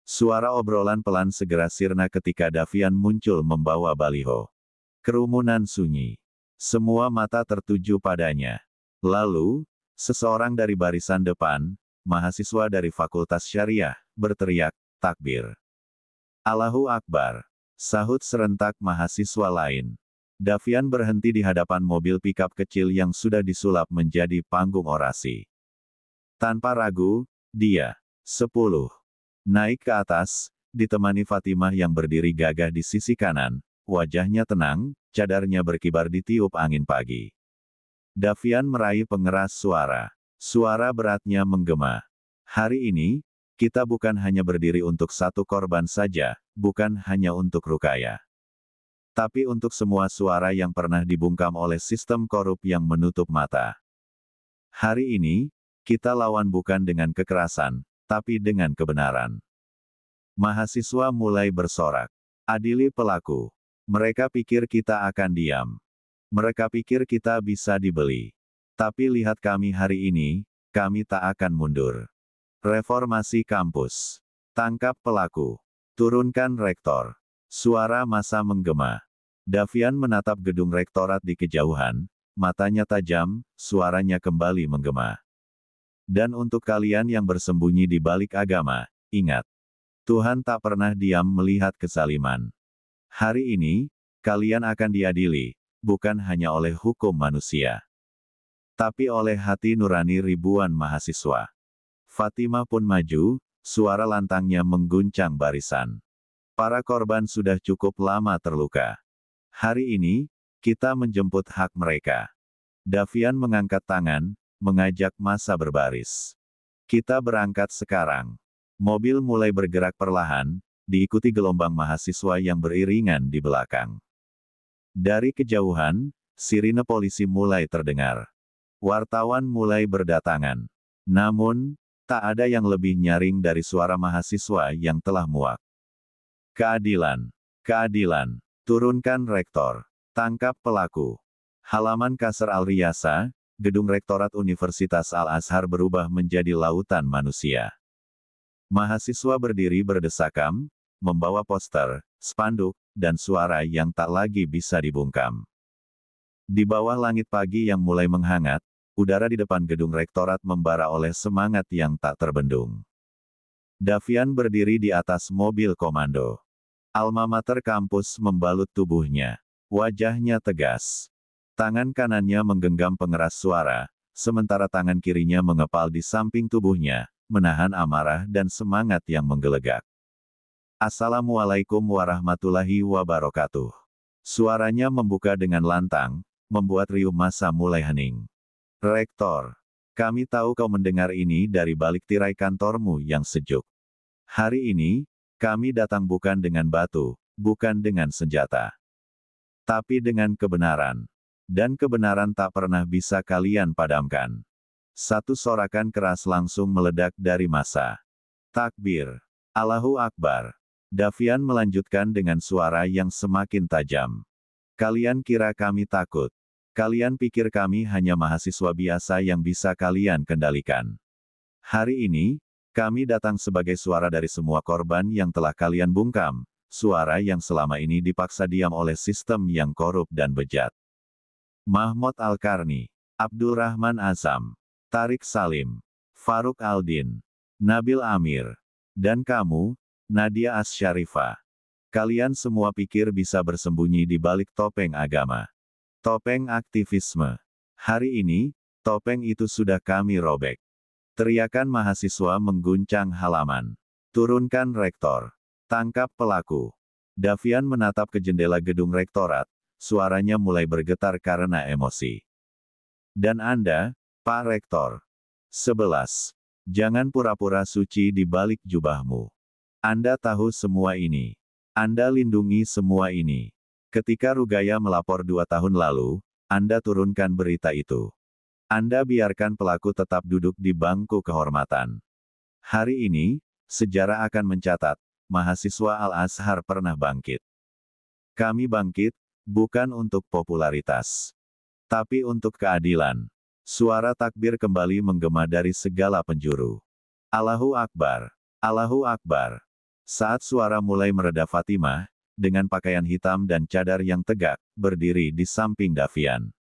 Suara obrolan pelan segera sirna ketika Davian muncul membawa baliho. Kerumunan sunyi. Semua mata tertuju padanya. Lalu, seseorang dari barisan depan, mahasiswa dari Fakultas Syariah, berteriak, "Takbir! Allahu Akbar!" Sahut serentak mahasiswa lain. Davian berhenti di hadapan mobil pikap kecil yang sudah disulap menjadi panggung orasi. Tanpa ragu, dia, 10. Naik ke atas, ditemani Fatimah yang berdiri gagah di sisi kanan, wajahnya tenang, cadarnya berkibar ditiup angin pagi. Davian meraih pengeras suara. Suara beratnya menggema. Hari ini, kita bukan hanya berdiri untuk satu korban saja, bukan hanya untuk Rukaya. Tapi untuk semua suara yang pernah dibungkam oleh sistem korup yang menutup mata. Hari ini, kita lawan bukan dengan kekerasan, tapi dengan kebenaran. Mahasiswa mulai bersorak. Adili pelaku. Mereka pikir kita akan diam. Mereka pikir kita bisa dibeli. Tapi lihat kami hari ini, kami tak akan mundur. Reformasi kampus. Tangkap pelaku. Turunkan rektor. Suara massa menggema. Davian menatap gedung rektorat di kejauhan, matanya tajam, suaranya kembali menggema. Dan untuk kalian yang bersembunyi di balik agama, ingat. Tuhan tak pernah diam melihat kezaliman. Hari ini, kalian akan diadili, bukan hanya oleh hukum manusia, tapi oleh hati nurani ribuan mahasiswa. Fatimah pun maju, suara lantangnya mengguncang barisan. Para korban sudah cukup lama terluka. Hari ini, kita menjemput hak mereka. Davian mengangkat tangan, mengajak massa berbaris. Kita berangkat sekarang. Mobil mulai bergerak perlahan, diikuti gelombang mahasiswa yang beriringan di belakang. Dari kejauhan, sirine polisi mulai terdengar. Wartawan mulai berdatangan. Namun, tak ada yang lebih nyaring dari suara mahasiswa yang telah muak. Keadilan. Keadilan. Turunkan rektor. Tangkap pelaku. Halaman Kasr Al-Riyasa, gedung rektorat Universitas Al-Azhar berubah menjadi lautan manusia. Mahasiswa berdiri berdesakan, membawa poster, spanduk, dan suara yang tak lagi bisa dibungkam. Di bawah langit pagi yang mulai menghangat, udara di depan gedung rektorat membara oleh semangat yang tak terbendung. Davian berdiri di atas mobil komando. Alma mater kampus membalut tubuhnya. Wajahnya tegas. Tangan kanannya menggenggam pengeras suara, sementara tangan kirinya mengepal di samping tubuhnya, menahan amarah dan semangat yang menggelegak. Assalamualaikum warahmatullahi wabarakatuh. Suaranya membuka dengan lantang, membuat riuh massa mulai hening. Rektor, kami tahu kau mendengar ini dari balik tirai kantormu yang sejuk. Hari ini, kami datang bukan dengan batu, bukan dengan senjata, tapi dengan kebenaran. Dan kebenaran tak pernah bisa kalian padamkan. Satu sorakan keras langsung meledak dari massa. Takbir. Allahu Akbar. Davian melanjutkan dengan suara yang semakin tajam. Kalian kira kami takut? Kalian pikir kami hanya mahasiswa biasa yang bisa kalian kendalikan? Hari ini, kami datang sebagai suara dari semua korban yang telah kalian bungkam, suara yang selama ini dipaksa diam oleh sistem yang korup dan bejat. Mahmud Al-Karni, Abdul Rahman Azam, Tariq Salim, Faruk Aldin, Nabil Amir, dan kamu, Nadia Asyarifah. Kalian semua pikir bisa bersembunyi di balik topeng agama. Topeng aktivisme. Hari ini, Topeng itu sudah kami robek. Teriakan mahasiswa mengguncang halaman. Turunkan rektor. Tangkap pelaku. Davian menatap ke jendela gedung rektorat. Suaranya mulai bergetar karena emosi. Dan Anda, Pak Rektor. 11. Jangan pura-pura suci di balik jubahmu. Anda tahu semua ini. Anda lindungi semua ini. Ketika Rugaya melapor 2 tahun lalu, Anda turunkan berita itu. Anda biarkan pelaku tetap duduk di bangku kehormatan. Hari ini, sejarah akan mencatat, mahasiswa Al-Azhar pernah bangkit. Kami bangkit, bukan untuk popularitas, tapi untuk keadilan. Suara takbir kembali menggema dari segala penjuru. Allahu Akbar. Allahu Akbar. Saat suara mulai mereda, Fatimah, dengan pakaian hitam dan cadar yang tegak, berdiri di samping Davian.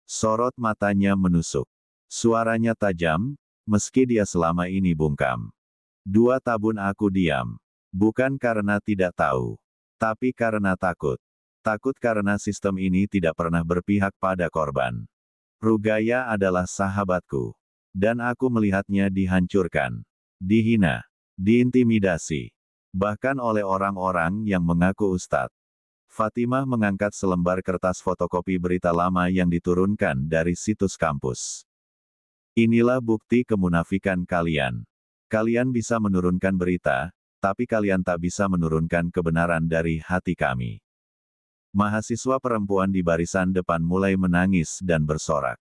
Sorot matanya menusuk. Suaranya tajam, meski dia selama ini bungkam. 2 tahun aku diam. Bukan karena tidak tahu, tapi karena takut. Takut karena sistem ini tidak pernah berpihak pada korban. Rugaya adalah sahabatku. Dan aku melihatnya dihancurkan, dihina, diintimidasi. Bahkan oleh orang-orang yang mengaku ustadz. Fatimah mengangkat selembar kertas fotokopi berita lama yang diturunkan dari situs kampus. Inilah bukti kemunafikan kalian. Kalian bisa menurunkan berita, tapi kalian tak bisa menurunkan kebenaran dari hati kami. Mahasiswa perempuan di barisan depan mulai menangis dan bersorak.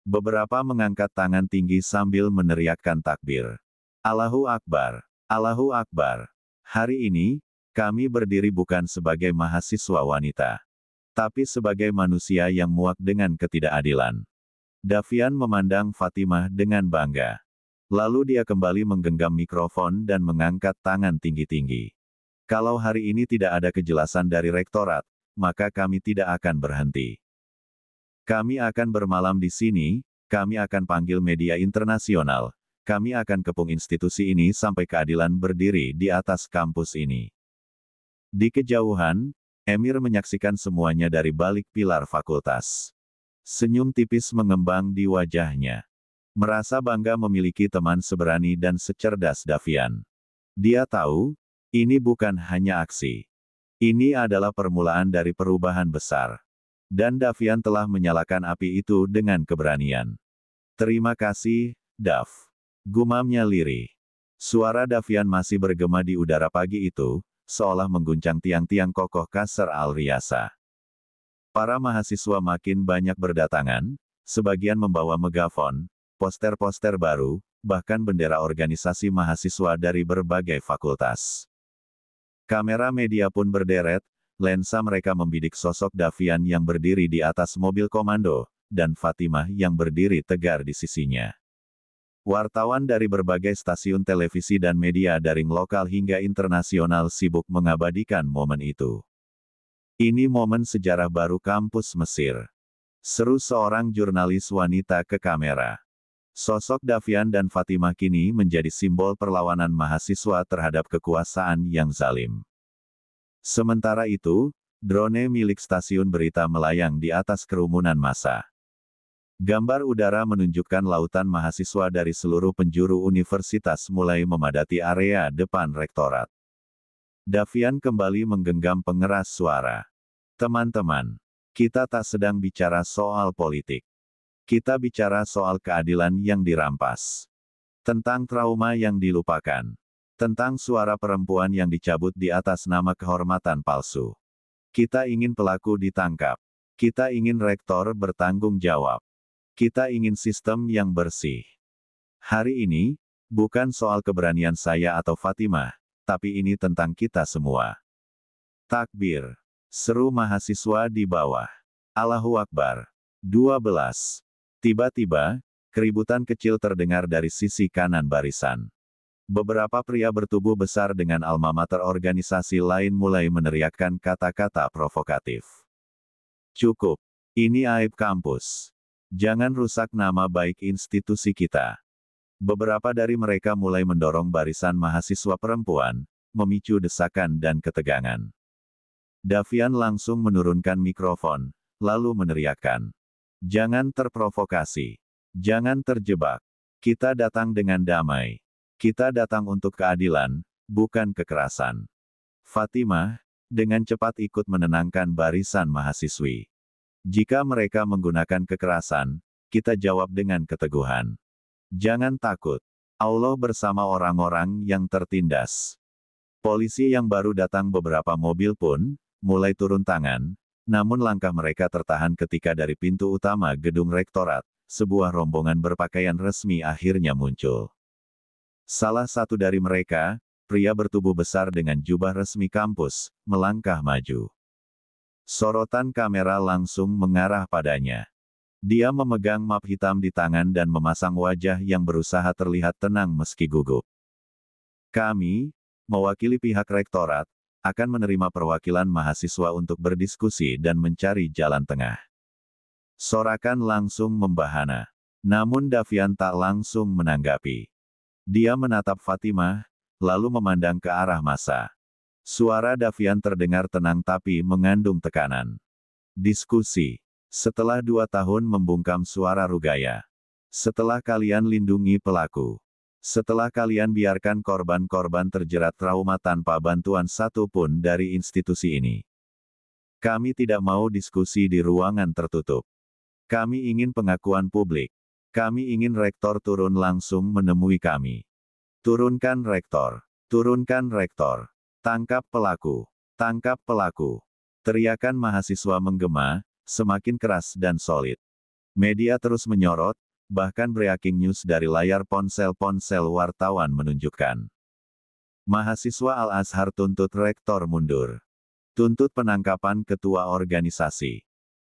Beberapa mengangkat tangan tinggi sambil meneriakkan takbir. Allahu Akbar. Allahu Akbar. Hari ini, kami berdiri bukan sebagai mahasiswa wanita, tapi sebagai manusia yang muak dengan ketidakadilan. Davian memandang Fatimah dengan bangga. Lalu dia kembali menggenggam mikrofon dan mengangkat tangan tinggi-tinggi. Kalau hari ini tidak ada kejelasan dari rektorat, maka kami tidak akan berhenti. Kami akan bermalam di sini, kami akan panggil media internasional, kami akan kepung institusi ini sampai keadilan berdiri di atas kampus ini. Di kejauhan, Emir menyaksikan semuanya dari balik pilar fakultas. Senyum tipis mengembang di wajahnya. Merasa bangga memiliki teman seberani dan secerdas Davian. Dia tahu, ini bukan hanya aksi. Ini adalah permulaan dari perubahan besar. Dan Davian telah menyalakan api itu dengan keberanian. Terima kasih, Dav. Gumamnya lirih. Suara Davian masih bergema di udara pagi itu, seolah mengguncang tiang-tiang kokoh Qasr Al-Riyasa. Para mahasiswa makin banyak berdatangan, sebagian membawa megafon, poster-poster baru, bahkan bendera organisasi mahasiswa dari berbagai fakultas. Kamera media pun berderet, lensa mereka membidik sosok Davian yang berdiri di atas mobil komando, dan Fatimah yang berdiri tegar di sisinya. Wartawan dari berbagai stasiun televisi dan media daring lokal hingga internasional sibuk mengabadikan momen itu. Ini momen sejarah baru kampus Mesir. Seru seorang jurnalis wanita ke kamera. Sosok Davian dan Fatimah kini menjadi simbol perlawanan mahasiswa terhadap kekuasaan yang zalim. Sementara itu, drone milik stasiun berita melayang di atas kerumunan massa. Gambar udara menunjukkan lautan mahasiswa dari seluruh penjuru universitas mulai memadati area depan rektorat. Davian kembali menggenggam pengeras suara. Teman-teman, kita tak sedang bicara soal politik. Kita bicara soal keadilan yang dirampas. Tentang trauma yang dilupakan. Tentang suara perempuan yang dicabut di atas nama kehormatan palsu. Kita ingin pelaku ditangkap. Kita ingin rektor bertanggung jawab. Kita ingin sistem yang bersih. Hari ini, bukan soal keberanian saya atau Fatimah, tapi ini tentang kita semua. Takbir. Seru mahasiswa di bawah. Allahu Akbar. 12. Tiba-tiba, keributan kecil terdengar dari sisi kanan barisan. Beberapa pria bertubuh besar dengan alma mater organisasi lain mulai meneriakkan kata-kata provokatif. Cukup. Ini aib kampus. Jangan rusak nama baik institusi kita. Beberapa dari mereka mulai mendorong barisan mahasiswa perempuan, memicu desakan dan ketegangan. Davian langsung menurunkan mikrofon, lalu meneriakkan. Jangan terprovokasi. Jangan terjebak. Kita datang dengan damai. Kita datang untuk keadilan, bukan kekerasan. Fatimah, dengan cepat ikut menenangkan barisan mahasiswi. Jika mereka menggunakan kekerasan, kita jawab dengan keteguhan. Jangan takut. Allah bersama orang-orang yang tertindas. Polisi yang baru datang beberapa mobil pun, mulai turun tangan, namun langkah mereka tertahan ketika dari pintu utama gedung rektorat, sebuah rombongan berpakaian resmi akhirnya muncul. Salah satu dari mereka, pria bertubuh besar dengan jubah resmi kampus, melangkah maju. Sorotan kamera langsung mengarah padanya. Dia memegang map hitam di tangan dan memasang wajah yang berusaha terlihat tenang meski gugup. Kami, mewakili pihak rektorat, akan menerima perwakilan mahasiswa untuk berdiskusi dan mencari jalan tengah. Sorakan langsung membahana. Namun Davian tak langsung menanggapi. Dia menatap Fatimah, lalu memandang ke arah massa. Suara Davian terdengar tenang tapi mengandung tekanan. Diskusi. Setelah 2 tahun membungkam suara Rugaya. Setelah kalian lindungi pelaku. Setelah kalian biarkan korban-korban terjerat trauma tanpa bantuan satupun dari institusi ini. Kami tidak mau diskusi di ruangan tertutup. Kami ingin pengakuan publik. Kami ingin rektor turun langsung menemui kami. Turunkan rektor. Turunkan rektor. Tangkap pelaku. Tangkap pelaku. Teriakan mahasiswa menggema, semakin keras dan solid. Media terus menyorot, bahkan breaking news dari layar ponsel-ponsel wartawan menunjukkan. Mahasiswa Al-Azhar tuntut rektor mundur. Tuntut penangkapan ketua organisasi.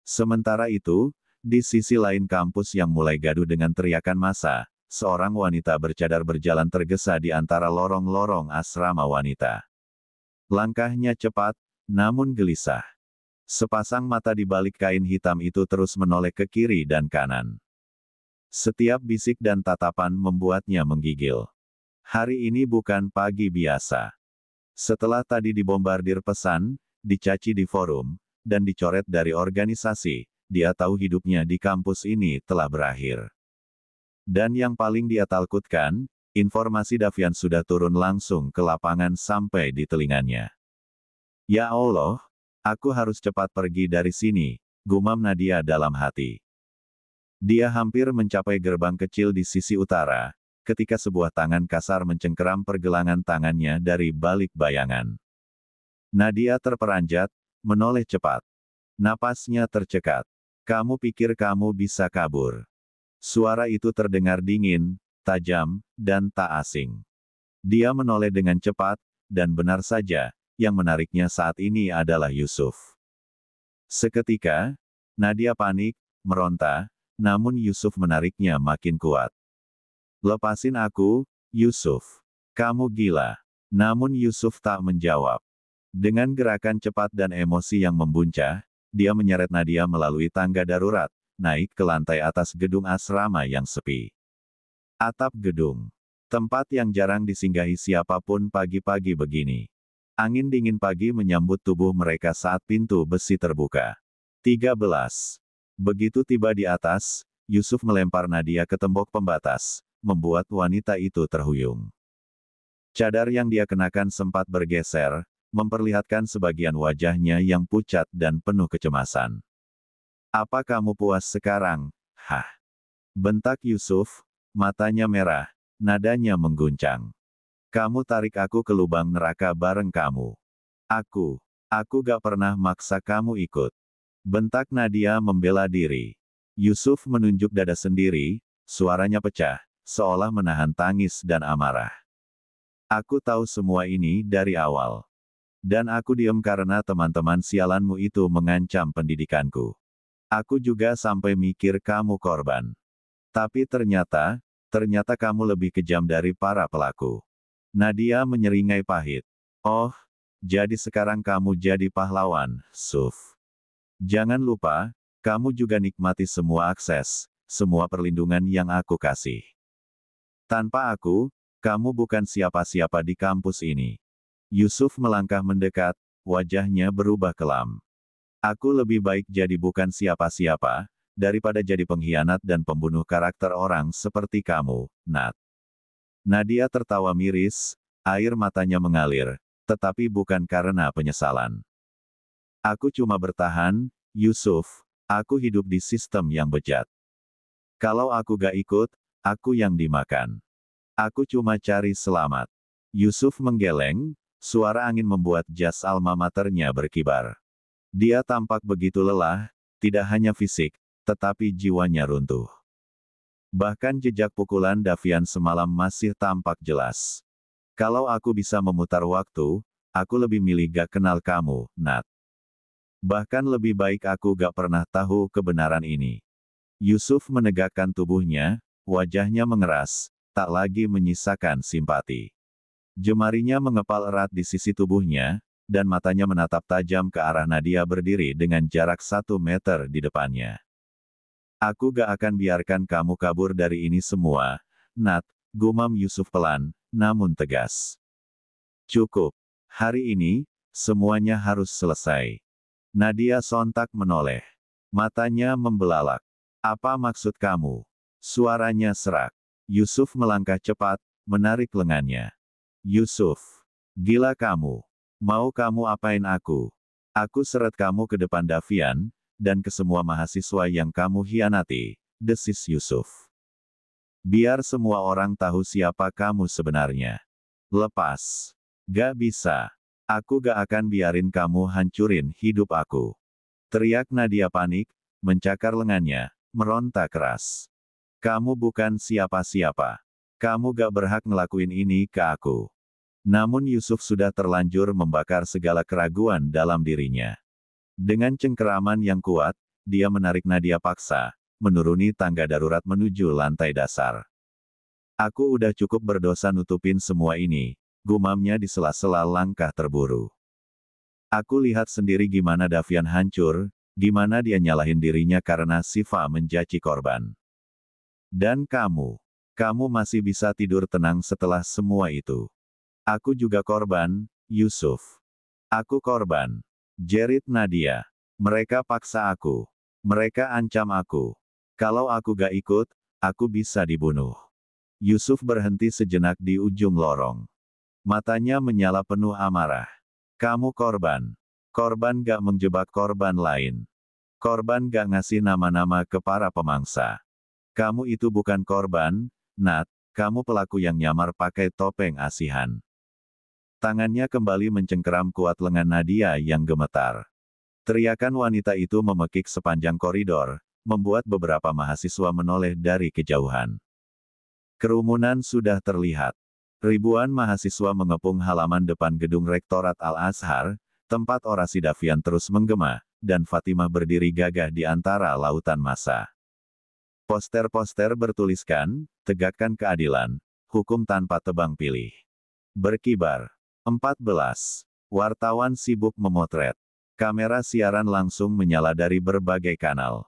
Sementara itu, di sisi lain kampus yang mulai gaduh dengan teriakan massa, seorang wanita bercadar berjalan tergesa di antara lorong-lorong asrama wanita. Langkahnya cepat, namun gelisah. Sepasang mata di balik kain hitam itu terus menoleh ke kiri dan kanan. Setiap bisik dan tatapan membuatnya menggigil. Hari ini bukan pagi biasa. Setelah tadi dibombardir pesan, dicaci di forum, dan dicoret dari organisasi, dia tahu hidupnya di kampus ini telah berakhir. Dan yang paling dia takutkan, informasi Davian sudah turun langsung ke lapangan sampai di telinganya. Ya Allah, aku harus cepat pergi dari sini, gumam Nadia dalam hati. Dia hampir mencapai gerbang kecil di sisi utara, ketika sebuah tangan kasar mencengkeram pergelangan tangannya dari balik bayangan. Nadia terperanjat, menoleh cepat. Napasnya tercekat. Kamu pikir kamu bisa kabur? Suara itu terdengar dingin, tajam, dan tak asing. Dia menoleh dengan cepat, dan benar saja, yang menariknya saat ini adalah Yusuf. Seketika, Nadia panik, meronta, namun Yusuf menariknya makin kuat. Lepasin aku, Yusuf. Kamu gila. Namun Yusuf tak menjawab. Dengan gerakan cepat dan emosi yang membuncah, dia menyeret Nadia melalui tangga darurat, naik ke lantai atas gedung asrama yang sepi. Atap gedung. Tempat yang jarang disinggahi siapapun pagi-pagi begini. Angin dingin pagi menyambut tubuh mereka saat pintu besi terbuka. 13. Begitu tiba di atas, Yusuf melempar Nadia ke tembok pembatas, membuat wanita itu terhuyung. Cadar yang dia kenakan sempat bergeser, memperlihatkan sebagian wajahnya yang pucat dan penuh kecemasan. Apa kamu puas sekarang? Hah? Bentak Yusuf, matanya merah, nadanya mengguncang. Kamu tarik aku ke lubang neraka bareng kamu. Aku gak pernah maksa kamu ikut. Bentak Nadia membela diri. Yusuf menunjuk dada sendiri, suaranya pecah, seolah menahan tangis dan amarah. Aku tahu semua ini dari awal. Dan aku diam karena teman-teman sialanmu itu mengancam pendidikanku. Aku juga sampai mikir kamu korban. Tapi ternyata kamu lebih kejam dari para pelaku. Nadia menyeringai pahit. Oh, jadi sekarang kamu jadi pahlawan, Suf. Jangan lupa, kamu juga nikmati semua akses, semua perlindungan yang aku kasih. Tanpa aku, kamu bukan siapa-siapa di kampus ini. Yusuf melangkah mendekat, wajahnya berubah kelam. Aku lebih baik jadi bukan siapa-siapa, daripada jadi pengkhianat dan pembunuh karakter orang seperti kamu, Nat. Nadia tertawa miris, air matanya mengalir, tetapi bukan karena penyesalan. Aku cuma bertahan, Yusuf, aku hidup di sistem yang bejat. Kalau aku gak ikut, aku yang dimakan. Aku cuma cari selamat. Yusuf menggeleng, suara angin membuat jas alma maternya berkibar. Dia tampak begitu lelah, tidak hanya fisik, tetapi jiwanya runtuh. Bahkan jejak pukulan Davian semalam masih tampak jelas. Kalau aku bisa memutar waktu, aku lebih milih gak kenal kamu, Nat. Bahkan lebih baik aku gak pernah tahu kebenaran ini. Yusuf menegakkan tubuhnya, wajahnya mengeras, tak lagi menyisakan simpati. Jemarinya mengepal erat di sisi tubuhnya, dan matanya menatap tajam ke arah Nadia berdiri dengan jarak 1 meter di depannya. Aku gak akan biarkan kamu kabur dari ini semua, Nat, gumam Yusuf pelan, namun tegas. Cukup. Hari ini, semuanya harus selesai. Nadia sontak menoleh. Matanya membelalak. Apa maksud kamu? Suaranya serak. Yusuf melangkah cepat, menarik lengannya. Yusuf. Gila kamu. Mau kamu apain aku? Aku seret kamu ke depan Davian, dan ke semua mahasiswa yang kamu hianati, desis Yusuf. Biar semua orang tahu siapa kamu sebenarnya. Lepas. Gak bisa. Aku gak akan biarin kamu hancurin hidup aku. Teriak Nadia panik, mencakar lengannya, meronta keras. Kamu bukan siapa-siapa. Kamu gak berhak ngelakuin ini ke aku. Namun Yusuf sudah terlanjur membakar segala keraguan dalam dirinya. Dengan cengkeraman yang kuat, dia menarik Nadia paksa, menuruni tangga darurat menuju lantai dasar. Aku udah cukup berdosa nutupin semua ini, gumamnya di sela-sela langkah terburu. Aku lihat sendiri gimana Davian hancur, gimana dia nyalahin dirinya karena Siva mencaci korban. Dan kamu masih bisa tidur tenang setelah semua itu. Aku juga korban, Yusuf. Aku korban. Jerit Nadia. Mereka paksa aku. Mereka ancam aku. Kalau aku gak ikut, aku bisa dibunuh. Yusuf berhenti sejenak di ujung lorong. Matanya menyala penuh amarah. Kamu korban. Korban gak menjebak korban lain. Korban gak ngasih nama-nama ke para pemangsa. Kamu itu bukan korban, Nat, kamu pelaku yang nyamar pakai topeng asihan. Tangannya kembali mencengkeram kuat lengan Nadia yang gemetar. Teriakan wanita itu memekik sepanjang koridor, membuat beberapa mahasiswa menoleh dari kejauhan. Kerumunan sudah terlihat. Ribuan mahasiswa mengepung halaman depan gedung Rektorat Al-Azhar, tempat orasi Davian terus menggema, dan Fatimah berdiri gagah di antara lautan massa. Poster-poster bertuliskan, tegakkan keadilan, hukum tanpa tebang pilih. Berkibar. 14. Wartawan sibuk memotret. Kamera siaran langsung menyala dari berbagai kanal.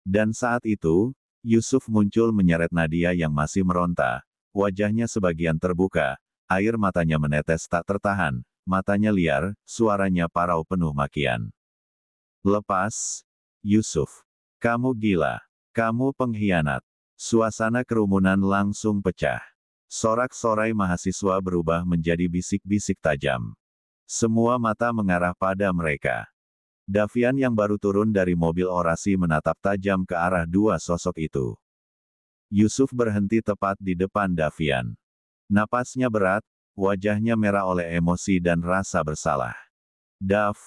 Dan saat itu, Yusuf muncul menyeret Nadia yang masih meronta, wajahnya sebagian terbuka, air matanya menetes tak tertahan, matanya liar, suaranya parau penuh makian. Lepas, Yusuf. Kamu gila. Kamu pengkhianat. Suasana kerumunan langsung pecah. Sorak-sorai mahasiswa berubah menjadi bisik-bisik tajam. Semua mata mengarah pada mereka. Davian yang baru turun dari mobil orasi menatap tajam ke arah dua sosok itu. Yusuf berhenti tepat di depan Davian. Napasnya berat, wajahnya merah oleh emosi dan rasa bersalah. Dav,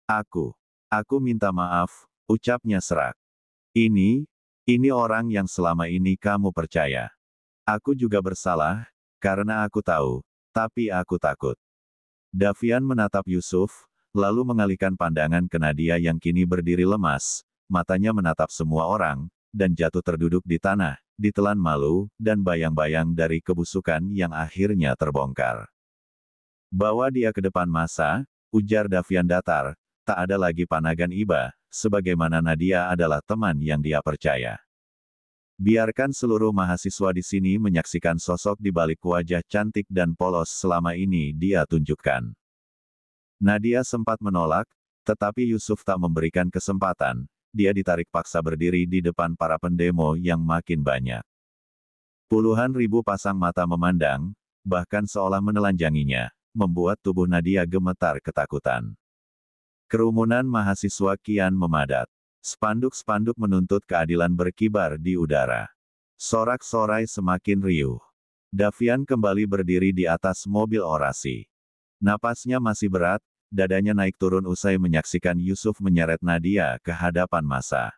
aku minta maaf, ucapnya serak. Ini orang yang selama ini kamu percaya. Aku juga bersalah, karena aku tahu, tapi aku takut. Davian menatap Yusuf, lalu mengalihkan pandangan ke Nadia yang kini berdiri lemas, matanya menatap semua orang, dan jatuh terduduk di tanah, ditelan malu, dan bayang-bayang dari kebusukan yang akhirnya terbongkar. Bawa dia ke depan massa, ujar Davian datar, tak ada lagi panagan iba, sebagaimana Nadia adalah teman yang dia percaya. Biarkan seluruh mahasiswa di sini menyaksikan sosok di balik wajah cantik dan polos selama ini dia tunjukkan. Nadia sempat menolak, tetapi Yusuf tak memberikan kesempatan, dia ditarik paksa berdiri di depan para pendemo yang makin banyak. Puluhan ribu pasang mata memandang, bahkan seolah menelanjanginya, membuat tubuh Nadia gemetar ketakutan. Kerumunan mahasiswa kian memadat. Spanduk-spanduk menuntut keadilan berkibar di udara. Sorak-sorai semakin riuh. Davian kembali berdiri di atas mobil orasi. Napasnya masih berat, dadanya naik turun usai menyaksikan Yusuf menyeret Nadia ke hadapan massa.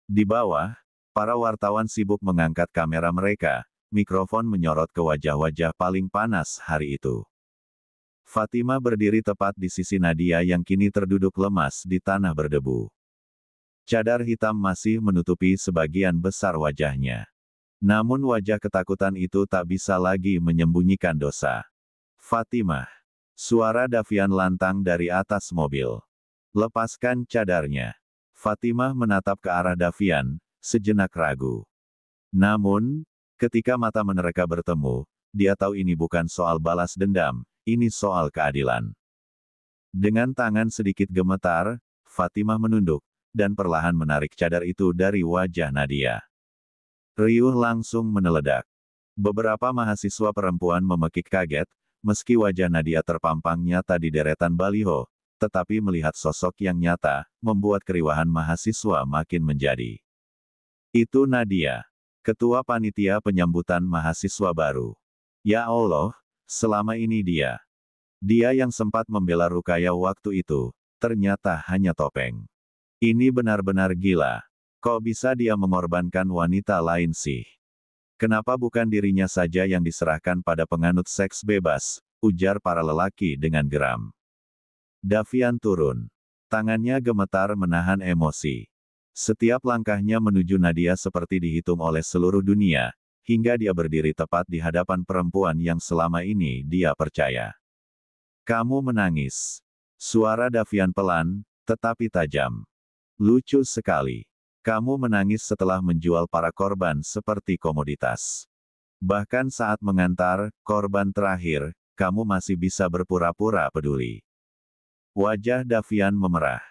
Di bawah, para wartawan sibuk mengangkat kamera mereka, mikrofon menyorot ke wajah-wajah paling panas hari itu. Fatima berdiri tepat di sisi Nadia yang kini terduduk lemas di tanah berdebu. Cadar hitam masih menutupi sebagian besar wajahnya. Namun wajah ketakutan itu tak bisa lagi menyembunyikan dosa. Fatima. Suara Davian lantang dari atas mobil. Lepaskan cadarnya. Fatimah menatap ke arah Davian, sejenak ragu. Namun, ketika mata mereka bertemu, dia tahu ini bukan soal balas dendam, ini soal keadilan. Dengan tangan sedikit gemetar, Fatimah menunduk, dan perlahan menarik cadar itu dari wajah Nadia. Riuh langsung meneledak. Beberapa mahasiswa perempuan memekik kaget, meski wajah Nadia terpampang nyata di deretan baliho, tetapi melihat sosok yang nyata, membuat keriuhan mahasiswa makin menjadi. Itu Nadia, ketua panitia penyambutan mahasiswa baru. Ya Allah, selama ini dia yang sempat membela Rukaya waktu itu, ternyata hanya topeng. Ini benar-benar gila. Kok bisa dia mengorbankan wanita lain sih? Kenapa bukan dirinya saja yang diserahkan pada penganut seks bebas, ujar para lelaki dengan geram. Davian turun. Tangannya gemetar menahan emosi. Setiap langkahnya menuju Nadia seperti dihitung oleh seluruh dunia, hingga dia berdiri tepat di hadapan perempuan yang selama ini dia percaya. Kamu menangis. Suara Davian pelan, tetapi tajam. Lucu sekali. Kamu menangis setelah menjual para korban seperti komoditas. Bahkan saat mengantar korban terakhir, kamu masih bisa berpura-pura peduli. Wajah Davian memerah.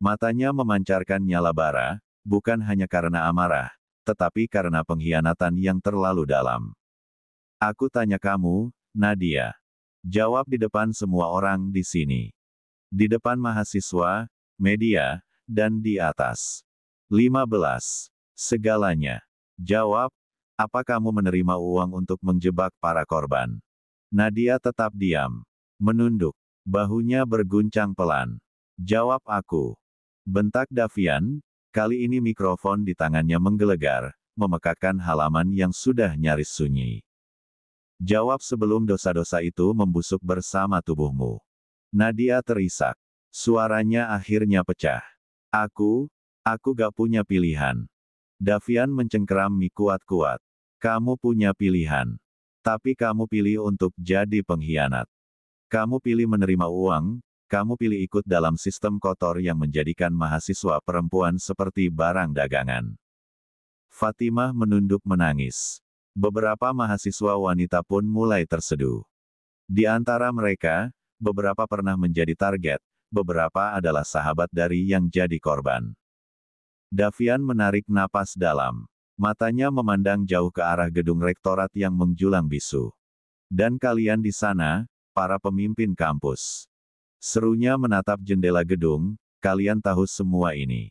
Matanya memancarkan nyala bara, bukan hanya karena amarah, tetapi karena pengkhianatan yang terlalu dalam. Aku tanya kamu, Nadia. Jawab di depan semua orang di sini. Di depan mahasiswa, media, dan di atas. 15. Segalanya. Jawab, apa kamu menerima uang untuk menjebak para korban? Nadia tetap diam. Menunduk. Bahunya berguncang pelan. Jawab aku. Bentak Davian, kali ini mikrofon di tangannya menggelegar, memekakkan halaman yang sudah nyaris sunyi. Jawab sebelum dosa-dosa itu membusuk bersama tubuhmu. Nadia terisak. Suaranya akhirnya pecah. Aku gak punya pilihan. Davian mencengkeram mie kuat-kuat. Kamu punya pilihan. Tapi kamu pilih untuk jadi pengkhianat. Kamu pilih menerima uang, kamu pilih ikut dalam sistem kotor yang menjadikan mahasiswa perempuan seperti barang dagangan. Fatimah menunduk menangis. Beberapa mahasiswa wanita pun mulai terseduh. Di antara mereka, beberapa pernah menjadi target, beberapa adalah sahabat dari yang jadi korban. Davian menarik napas dalam. Matanya memandang jauh ke arah gedung rektorat yang menjulang bisu. Dan kalian di sana, para pemimpin kampus. Serunya menatap jendela gedung, kalian tahu semua ini.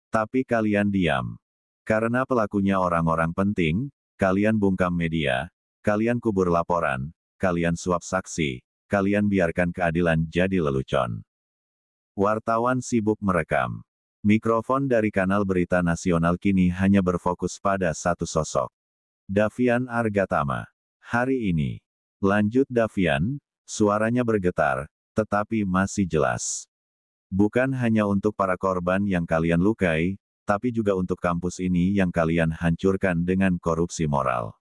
Tapi kalian diam. Karena pelakunya orang-orang penting, kalian bungkam media, kalian kubur laporan, kalian suap saksi, kalian biarkan keadilan jadi lelucon. Wartawan sibuk merekam. Mikrofon dari kanal berita nasional kini hanya berfokus pada satu sosok. Davian Argatama. Hari ini. Lanjut Davian, suaranya bergetar, tetapi masih jelas. Bukan hanya untuk para korban yang kalian lukai, tapi juga untuk kampus ini yang kalian hancurkan dengan korupsi moral.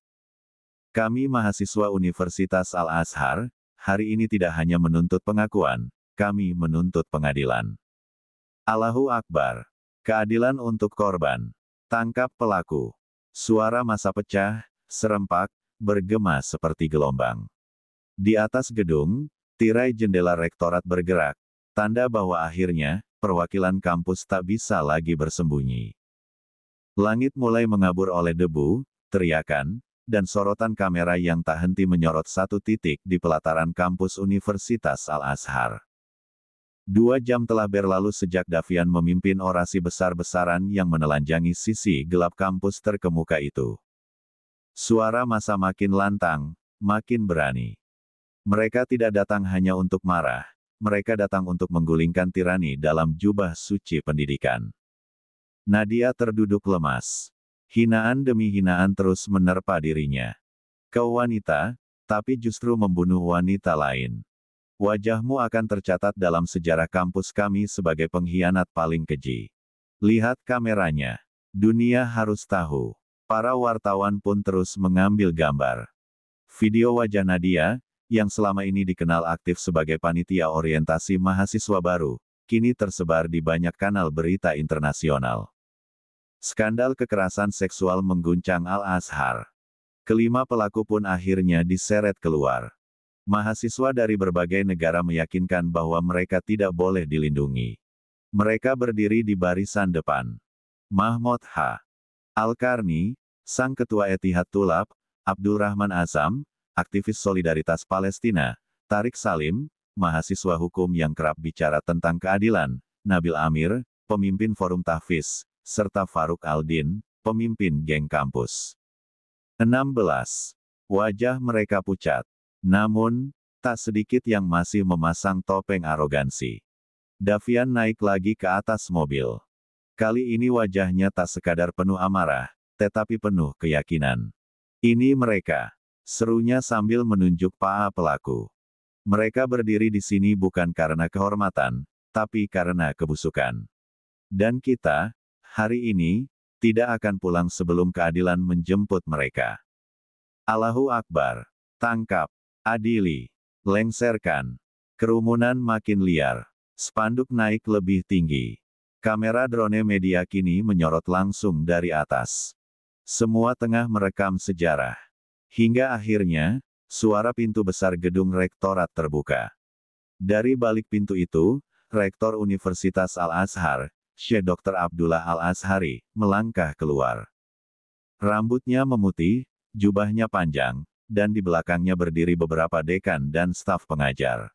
Kami mahasiswa Universitas Al-Azhar, hari ini tidak hanya menuntut pengakuan, kami menuntut pengadilan. Allahu Akbar. Keadilan untuk korban. Tangkap pelaku. Suara massa pecah, serempak, bergema seperti gelombang. Di atas gedung, tirai jendela rektorat bergerak, tanda bahwa akhirnya, perwakilan kampus tak bisa lagi bersembunyi. Langit mulai mengabur oleh debu, teriakan, dan sorotan kamera yang tak henti menyorot satu titik di pelataran kampus Universitas Al-Azhar. 2 jam telah berlalu sejak Davian memimpin orasi besar-besaran yang menelanjangi sisi gelap kampus terkemuka itu. Suara massa makin lantang, makin berani. Mereka tidak datang hanya untuk marah, mereka datang untuk menggulingkan tirani dalam jubah suci pendidikan. Nadia terduduk lemas. Hinaan demi hinaan terus menerpa dirinya. Kau wanita, tapi justru membunuh wanita lain. Wajahmu akan tercatat dalam sejarah kampus kami sebagai pengkhianat paling keji. Lihat kameranya. Dunia harus tahu. Para wartawan pun terus mengambil gambar. Video wajah Nadia, yang selama ini dikenal aktif sebagai panitia orientasi mahasiswa baru, kini tersebar di banyak kanal berita internasional. Skandal kekerasan seksual mengguncang Al-Azhar. Kelima pelaku pun akhirnya diseret keluar. Mahasiswa dari berbagai negara meyakinkan bahwa mereka tidak boleh dilindungi. Mereka berdiri di barisan depan. Mahmud H. Al-Karni, sang ketua Etihad Tulab, Abdul Rahman Azam, aktivis solidaritas Palestina, Tarik Salim, mahasiswa hukum yang kerap bicara tentang keadilan, Nabil Amir, pemimpin Forum Tahfiz, serta Faruk Aldin, pemimpin geng kampus. 16. Wajah mereka pucat. Namun, tak sedikit yang masih memasang topeng arogansi. Davian naik lagi ke atas mobil. Kali ini wajahnya tak sekadar penuh amarah, tetapi penuh keyakinan. Ini mereka, serunya sambil menunjuk para pelaku. Mereka berdiri di sini bukan karena kehormatan, tapi karena kebusukan. Dan kita, hari ini, tidak akan pulang sebelum keadilan menjemput mereka. Allahu Akbar. Tangkap. Adili. Lengserkan. Kerumunan makin liar. Spanduk naik lebih tinggi. Kamera drone media kini menyorot langsung dari atas. Semua tengah merekam sejarah. Hingga akhirnya, suara pintu besar gedung rektorat terbuka. Dari balik pintu itu, Rektor Universitas Al-Azhar, Syekh Dr. Abdullah Al-Azhari, melangkah keluar. Rambutnya memutih, jubahnya panjang, dan di belakangnya berdiri beberapa dekan dan staf pengajar.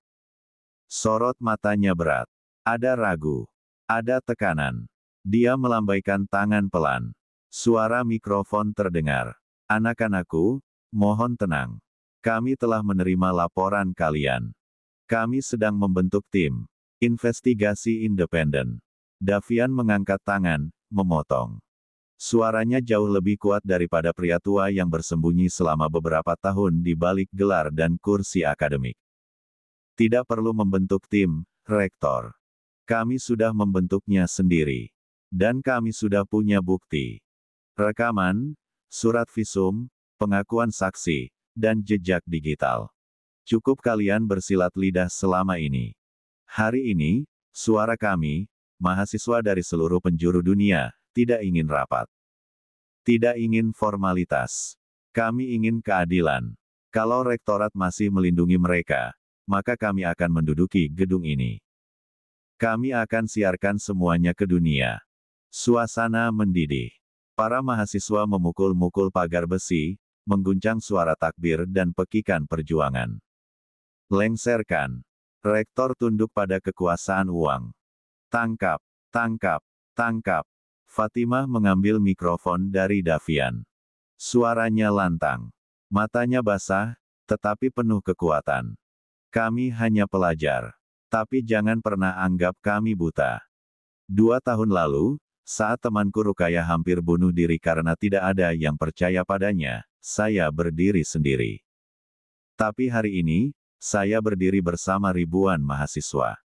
Sorot matanya berat. Ada ragu. Ada tekanan. Dia melambaikan tangan pelan. Suara mikrofon terdengar. Anak-anakku, mohon tenang. Kami telah menerima laporan kalian. Kami sedang membentuk tim investigasi independen. Davian mengangkat tangan, memotong. Suaranya jauh lebih kuat daripada pria tua yang bersembunyi selama beberapa tahun di balik gelar dan kursi akademik. Tidak perlu membentuk tim, Rektor. Kami sudah membentuknya sendiri. Dan kami sudah punya bukti. Rekaman, surat visum, pengakuan saksi, dan jejak digital. Cukup kalian bersilat lidah selama ini. Hari ini, suara kami, mahasiswa dari seluruh penjuru dunia, tidak ingin rapat. Tidak ingin formalitas. Kami ingin keadilan. Kalau rektorat masih melindungi mereka, maka kami akan menduduki gedung ini. Kami akan siarkan semuanya ke dunia. Suasana mendidih. Para mahasiswa memukul-mukul pagar besi, mengguncang suara takbir dan pekikan perjuangan. Lengserkan. Rektor tunduk pada kekuasaan uang. Tangkap, tangkap, tangkap. Fatimah mengambil mikrofon dari Davian. Suaranya lantang. Matanya basah, tetapi penuh kekuatan. Kami hanya pelajar. Tapi jangan pernah anggap kami buta. 2 tahun lalu, saat temanku Rukayah hampir bunuh diri karena tidak ada yang percaya padanya, saya berdiri sendiri. Tapi hari ini, saya berdiri bersama ribuan mahasiswa.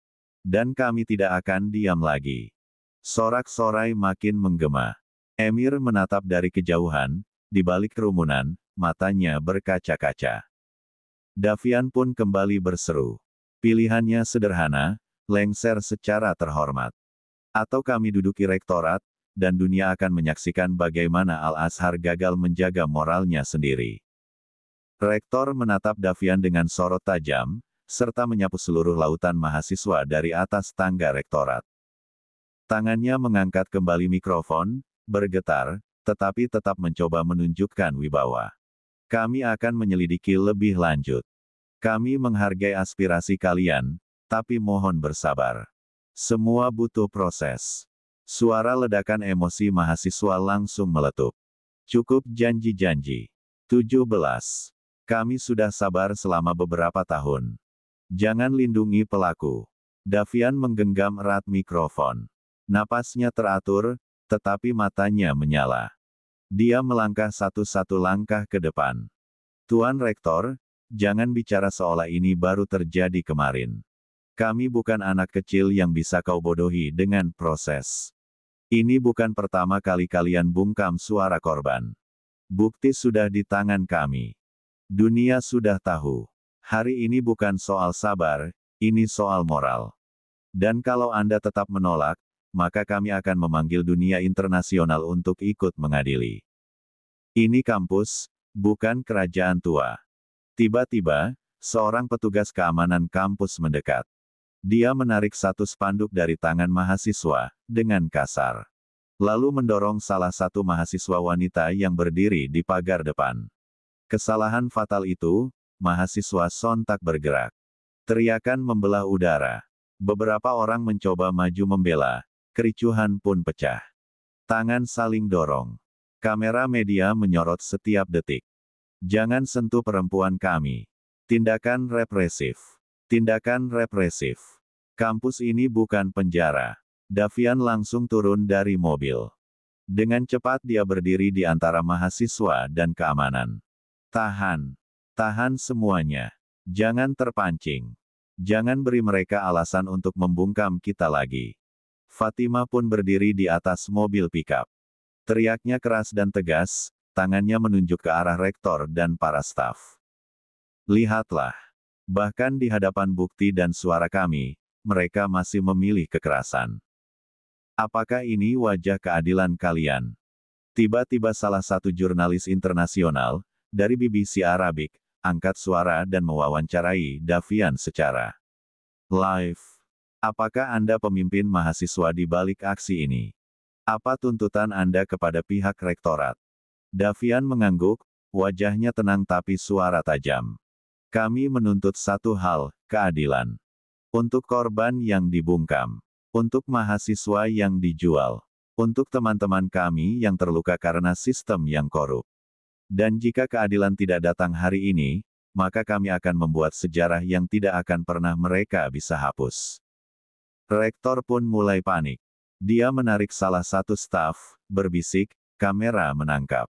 Dan kami tidak akan diam lagi. Sorak-sorai makin menggema. Emir menatap dari kejauhan, di balik kerumunan, matanya berkaca-kaca. Davian pun kembali berseru. Pilihannya sederhana, lengser secara terhormat. Atau kami duduki rektorat, dan dunia akan menyaksikan bagaimana Al-Azhar gagal menjaga moralnya sendiri. Rektor menatap Davian dengan sorot tajam, serta menyapu seluruh lautan mahasiswa dari atas tangga rektorat. Tangannya mengangkat kembali mikrofon, bergetar, tetapi tetap mencoba menunjukkan wibawa. Kami akan menyelidiki lebih lanjut. Kami menghargai aspirasi kalian, tapi mohon bersabar. Semua butuh proses. Suara ledakan emosi mahasiswa langsung meletup. Cukup janji-janji. 17. Kami sudah sabar selama beberapa tahun. Jangan lindungi pelaku. Davian menggenggam erat mikrofon. Napasnya teratur, tetapi matanya menyala. Dia melangkah satu langkah ke depan. Tuan Rektor, jangan bicara seolah ini baru terjadi kemarin. Kami bukan anak kecil yang bisa kau bodohi dengan proses. Ini bukan pertama kali kalian bungkam suara korban. Bukti sudah di tangan kami. Dunia sudah tahu. Hari ini bukan soal sabar, ini soal moral. Dan kalau Anda tetap menolak, maka kami akan memanggil dunia internasional untuk ikut mengadili. Ini kampus, bukan kerajaan tua. Tiba-tiba, seorang petugas keamanan kampus mendekat. Dia menarik satu spanduk dari tangan mahasiswa, dengan kasar. Lalu mendorong salah satu mahasiswa wanita yang berdiri di pagar depan. Kesalahan fatal itu, mahasiswa sontak bergerak. Teriakan membelah udara. Beberapa orang mencoba maju membela. Kericuhan pun pecah. Tangan saling dorong. Kamera media menyorot setiap detik. Jangan sentuh perempuan kami. Tindakan represif. Tindakan represif. Kampus ini bukan penjara. Davian langsung turun dari mobil. Dengan cepat dia berdiri di antara mahasiswa dan keamanan. Tahan. Tahan semuanya. Jangan terpancing. Jangan beri mereka alasan untuk membungkam kita lagi. Fatima pun berdiri di atas mobil pickup. Teriaknya keras dan tegas, tangannya menunjuk ke arah rektor dan para staf. Lihatlah. Bahkan di hadapan bukti dan suara kami, mereka masih memilih kekerasan. Apakah ini wajah keadilan kalian? Tiba-tiba salah satu jurnalis internasional, dari BBC Arabic, angkat suara dan mewawancarai Davian secara live. Apakah Anda pemimpin mahasiswa di balik aksi ini? Apa tuntutan Anda kepada pihak rektorat? Davian mengangguk, wajahnya tenang tapi suara tajam. Kami menuntut satu hal, keadilan. Untuk korban yang dibungkam. Untuk mahasiswa yang dijual. Untuk teman-teman kami yang terluka karena sistem yang korup. Dan jika keadilan tidak datang hari ini, maka kami akan membuat sejarah yang tidak akan pernah mereka bisa hapus. Rektor pun mulai panik. Dia menarik salah satu staf, berbisik, kamera menangkap.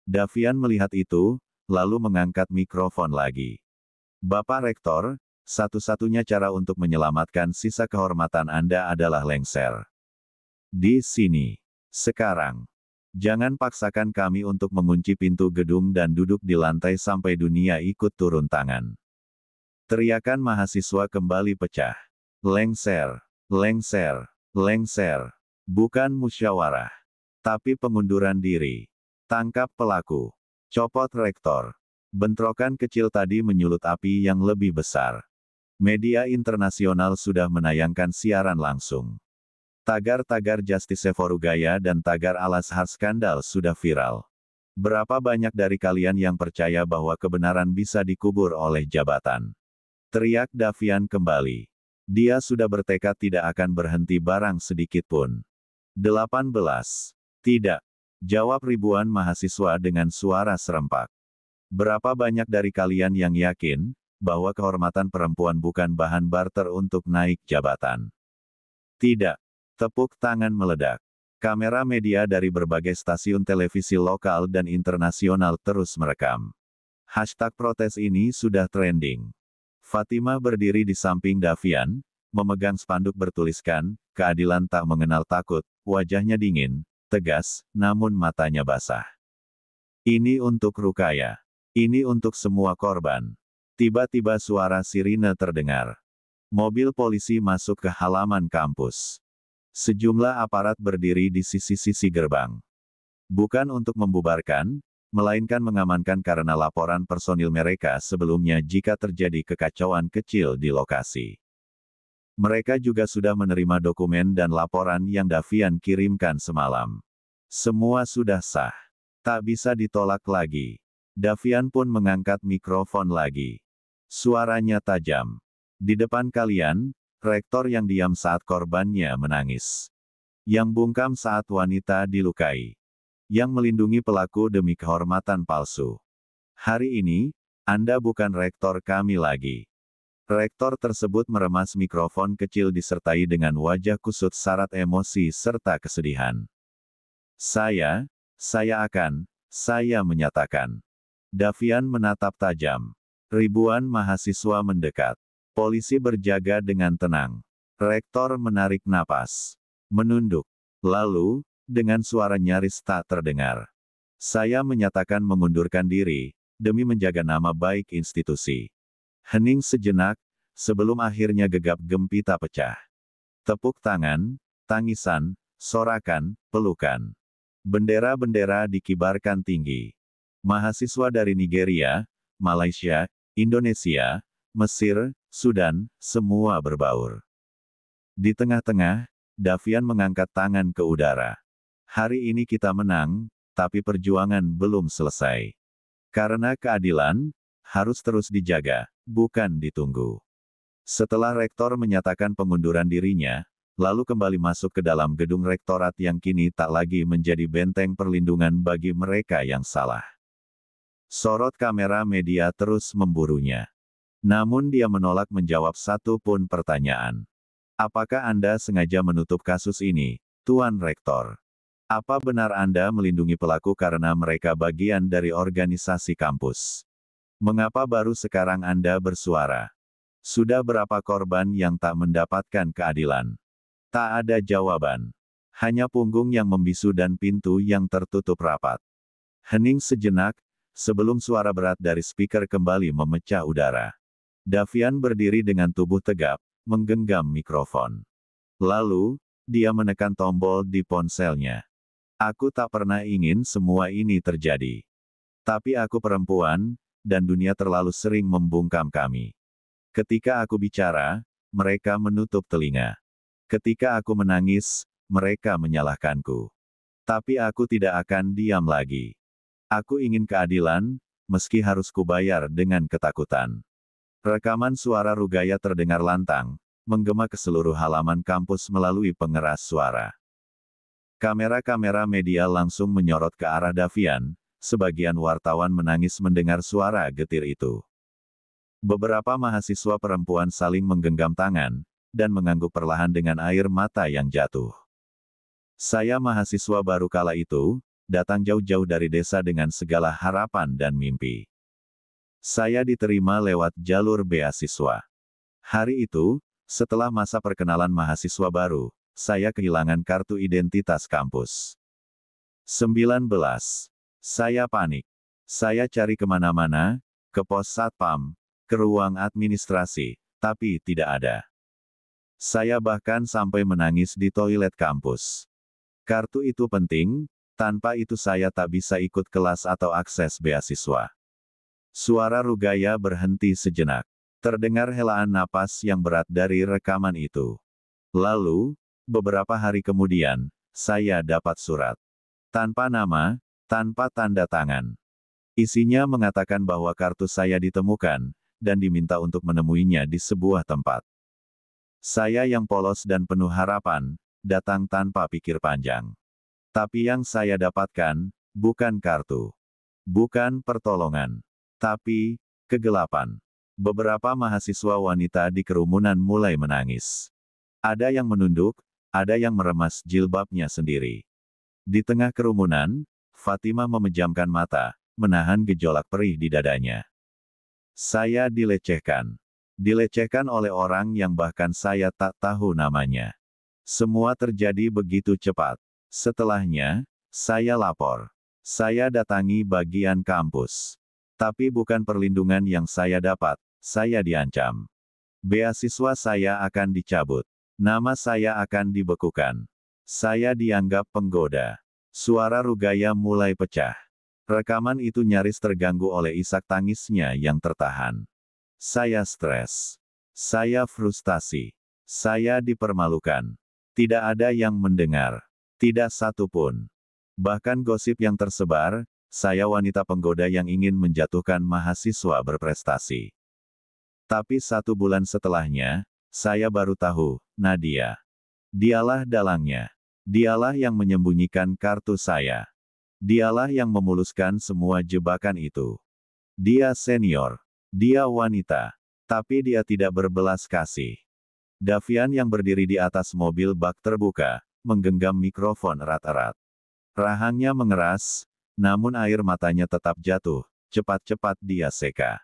Davian melihat itu, lalu mengangkat mikrofon lagi. Bapak Rektor, satu-satunya cara untuk menyelamatkan sisa kehormatan Anda adalah lengser. Di sini. Sekarang. Jangan paksakan kami untuk mengunci pintu gedung dan duduk di lantai sampai dunia ikut turun tangan. Teriakan mahasiswa kembali pecah. Lengser. Lengser. Lengser. Bukan musyawarah. Tapi pengunduran diri. Tangkap pelaku. Copot rektor. Bentrokan kecil tadi menyulut api yang lebih besar. Media internasional sudah menayangkan siaran langsung. Tagar-tagar Justice for Ugaya dan tagar Al-Azhar skandal sudah viral. Berapa banyak dari kalian yang percaya bahwa kebenaran bisa dikubur oleh jabatan? Teriak Davian kembali. Dia sudah bertekad tidak akan berhenti barang sedikit pun. 18. Tidak. Jawab ribuan mahasiswa dengan suara serempak. Berapa banyak dari kalian yang yakin bahwa kehormatan perempuan bukan bahan barter untuk naik jabatan? Tidak. Tepuk tangan meledak. Kamera media dari berbagai stasiun televisi lokal dan internasional terus merekam. Hashtag protes ini sudah trending. Fatima berdiri di samping Davian, memegang spanduk bertuliskan, keadilan tak mengenal takut, wajahnya dingin, tegas, namun matanya basah. Ini untuk Rukaya. Ini untuk semua korban. Tiba-tiba suara sirine terdengar. Mobil polisi masuk ke halaman kampus. Sejumlah aparat berdiri di sisi-sisi gerbang. Bukan untuk membubarkan, melainkan mengamankan karena laporan personil mereka sebelumnya jika terjadi kekacauan kecil di lokasi. Mereka juga sudah menerima dokumen dan laporan yang Davian kirimkan semalam. Semua sudah sah. Tak bisa ditolak lagi. Davian pun mengangkat mikrofon lagi. Suaranya tajam. Di depan kalian, rektor yang diam saat korbannya menangis. Yang bungkam saat wanita dilukai. Yang melindungi pelaku demi kehormatan palsu. Hari ini, Anda bukan rektor kami lagi. Rektor tersebut meremas mikrofon kecil disertai dengan wajah kusut syarat emosi serta kesedihan. Saya menyatakan. Davian menatap tajam. Ribuan mahasiswa mendekat. Polisi berjaga dengan tenang. Rektor menarik napas. Menunduk. Lalu, dengan suara nyaris tak terdengar. Saya menyatakan mengundurkan diri, demi menjaga nama baik institusi. Hening sejenak, sebelum akhirnya gegap gempita pecah. Tepuk tangan, tangisan, sorakan, pelukan. Bendera-bendera dikibarkan tinggi. Mahasiswa dari Nigeria, Malaysia, Indonesia, Mesir, Sudan, semua berbaur. Di tengah-tengah, Davian mengangkat tangan ke udara. Hari ini kita menang, tapi perjuangan belum selesai. Karena keadilan, harus terus dijaga, bukan ditunggu. Setelah rektor menyatakan pengunduran dirinya, lalu kembali masuk ke dalam gedung rektorat yang kini tak lagi menjadi benteng perlindungan bagi mereka yang salah. Sorot kamera media terus memburunya. Namun dia menolak menjawab satu pun pertanyaan. Apakah Anda sengaja menutup kasus ini, Tuan Rektor? Apa benar Anda melindungi pelaku karena mereka bagian dari organisasi kampus? Mengapa baru sekarang Anda bersuara? Sudah berapa korban yang tak mendapatkan keadilan? Tak ada jawaban. Hanya punggung yang membisu dan pintu yang tertutup rapat. Hening sejenak, sebelum suara berat dari speaker kembali memecah udara. Davian berdiri dengan tubuh tegap, menggenggam mikrofon. Lalu, dia menekan tombol di ponselnya. Aku tak pernah ingin semua ini terjadi. Tapi aku perempuan, dan dunia terlalu sering membungkam kami. Ketika aku bicara, mereka menutup telinga. Ketika aku menangis, mereka menyalahkanku. Tapi aku tidak akan diam lagi. Aku ingin keadilan, meski harus kubayar dengan ketakutan. Rekaman suara Rugaya terdengar lantang, menggema ke seluruh halaman kampus melalui pengeras suara. Kamera-kamera media langsung menyorot ke arah Davian, sebagian wartawan menangis mendengar suara getir itu. Beberapa mahasiswa perempuan saling menggenggam tangan, dan mengangguk perlahan dengan air mata yang jatuh. Saya mahasiswa baru kala itu, datang jauh-jauh dari desa dengan segala harapan dan mimpi. Saya diterima lewat jalur beasiswa. Hari itu, setelah masa perkenalan mahasiswa baru, saya kehilangan kartu identitas kampus. 19. Saya panik. Saya cari kemana-mana, ke pos satpam, ke ruang administrasi, tapi tidak ada. Saya bahkan sampai menangis di toilet kampus. Kartu itu penting, tanpa itu saya tak bisa ikut kelas atau akses beasiswa. Suara Rugaya berhenti sejenak. Terdengar helaan napas yang berat dari rekaman itu. Lalu, beberapa hari kemudian, saya dapat surat. Tanpa nama, tanpa tanda tangan. Isinya mengatakan bahwa kartu saya ditemukan, dan diminta untuk menemuinya di sebuah tempat. Saya yang polos dan penuh harapan, datang tanpa pikir panjang. Tapi yang saya dapatkan, bukan kartu. Bukan pertolongan. Tapi, kegelapan. Beberapa mahasiswa wanita di kerumunan mulai menangis. Ada yang menunduk, ada yang meremas jilbabnya sendiri. Di tengah kerumunan, Fatimah memejamkan mata, menahan gejolak perih di dadanya. Saya dilecehkan. Dilecehkan oleh orang yang bahkan saya tak tahu namanya. Semua terjadi begitu cepat. Setelahnya, saya lapor. Saya datangi bagian kampus. Tapi bukan perlindungan yang saya dapat, saya diancam. Beasiswa saya akan dicabut. Nama saya akan dibekukan. Saya dianggap penggoda. Suara Rugaya mulai pecah. Rekaman itu nyaris terganggu oleh isak tangisnya yang tertahan. Saya stres. Saya frustasi. Saya dipermalukan. Tidak ada yang mendengar. Tidak satu pun. Bahkan gosip yang tersebar, saya wanita penggoda yang ingin menjatuhkan mahasiswa berprestasi. Tapi 1 bulan setelahnya, saya baru tahu, Nadia. Dialah dalangnya. Dialah yang menyembunyikan kartu saya. Dialah yang memuluskan semua jebakan itu. Dia senior. Dia wanita. Tapi dia tidak berbelas kasih. Davian yang berdiri di atas mobil bak terbuka, menggenggam mikrofon erat-erat. Rahangnya mengeras, namun air matanya tetap jatuh, cepat-cepat dia seka.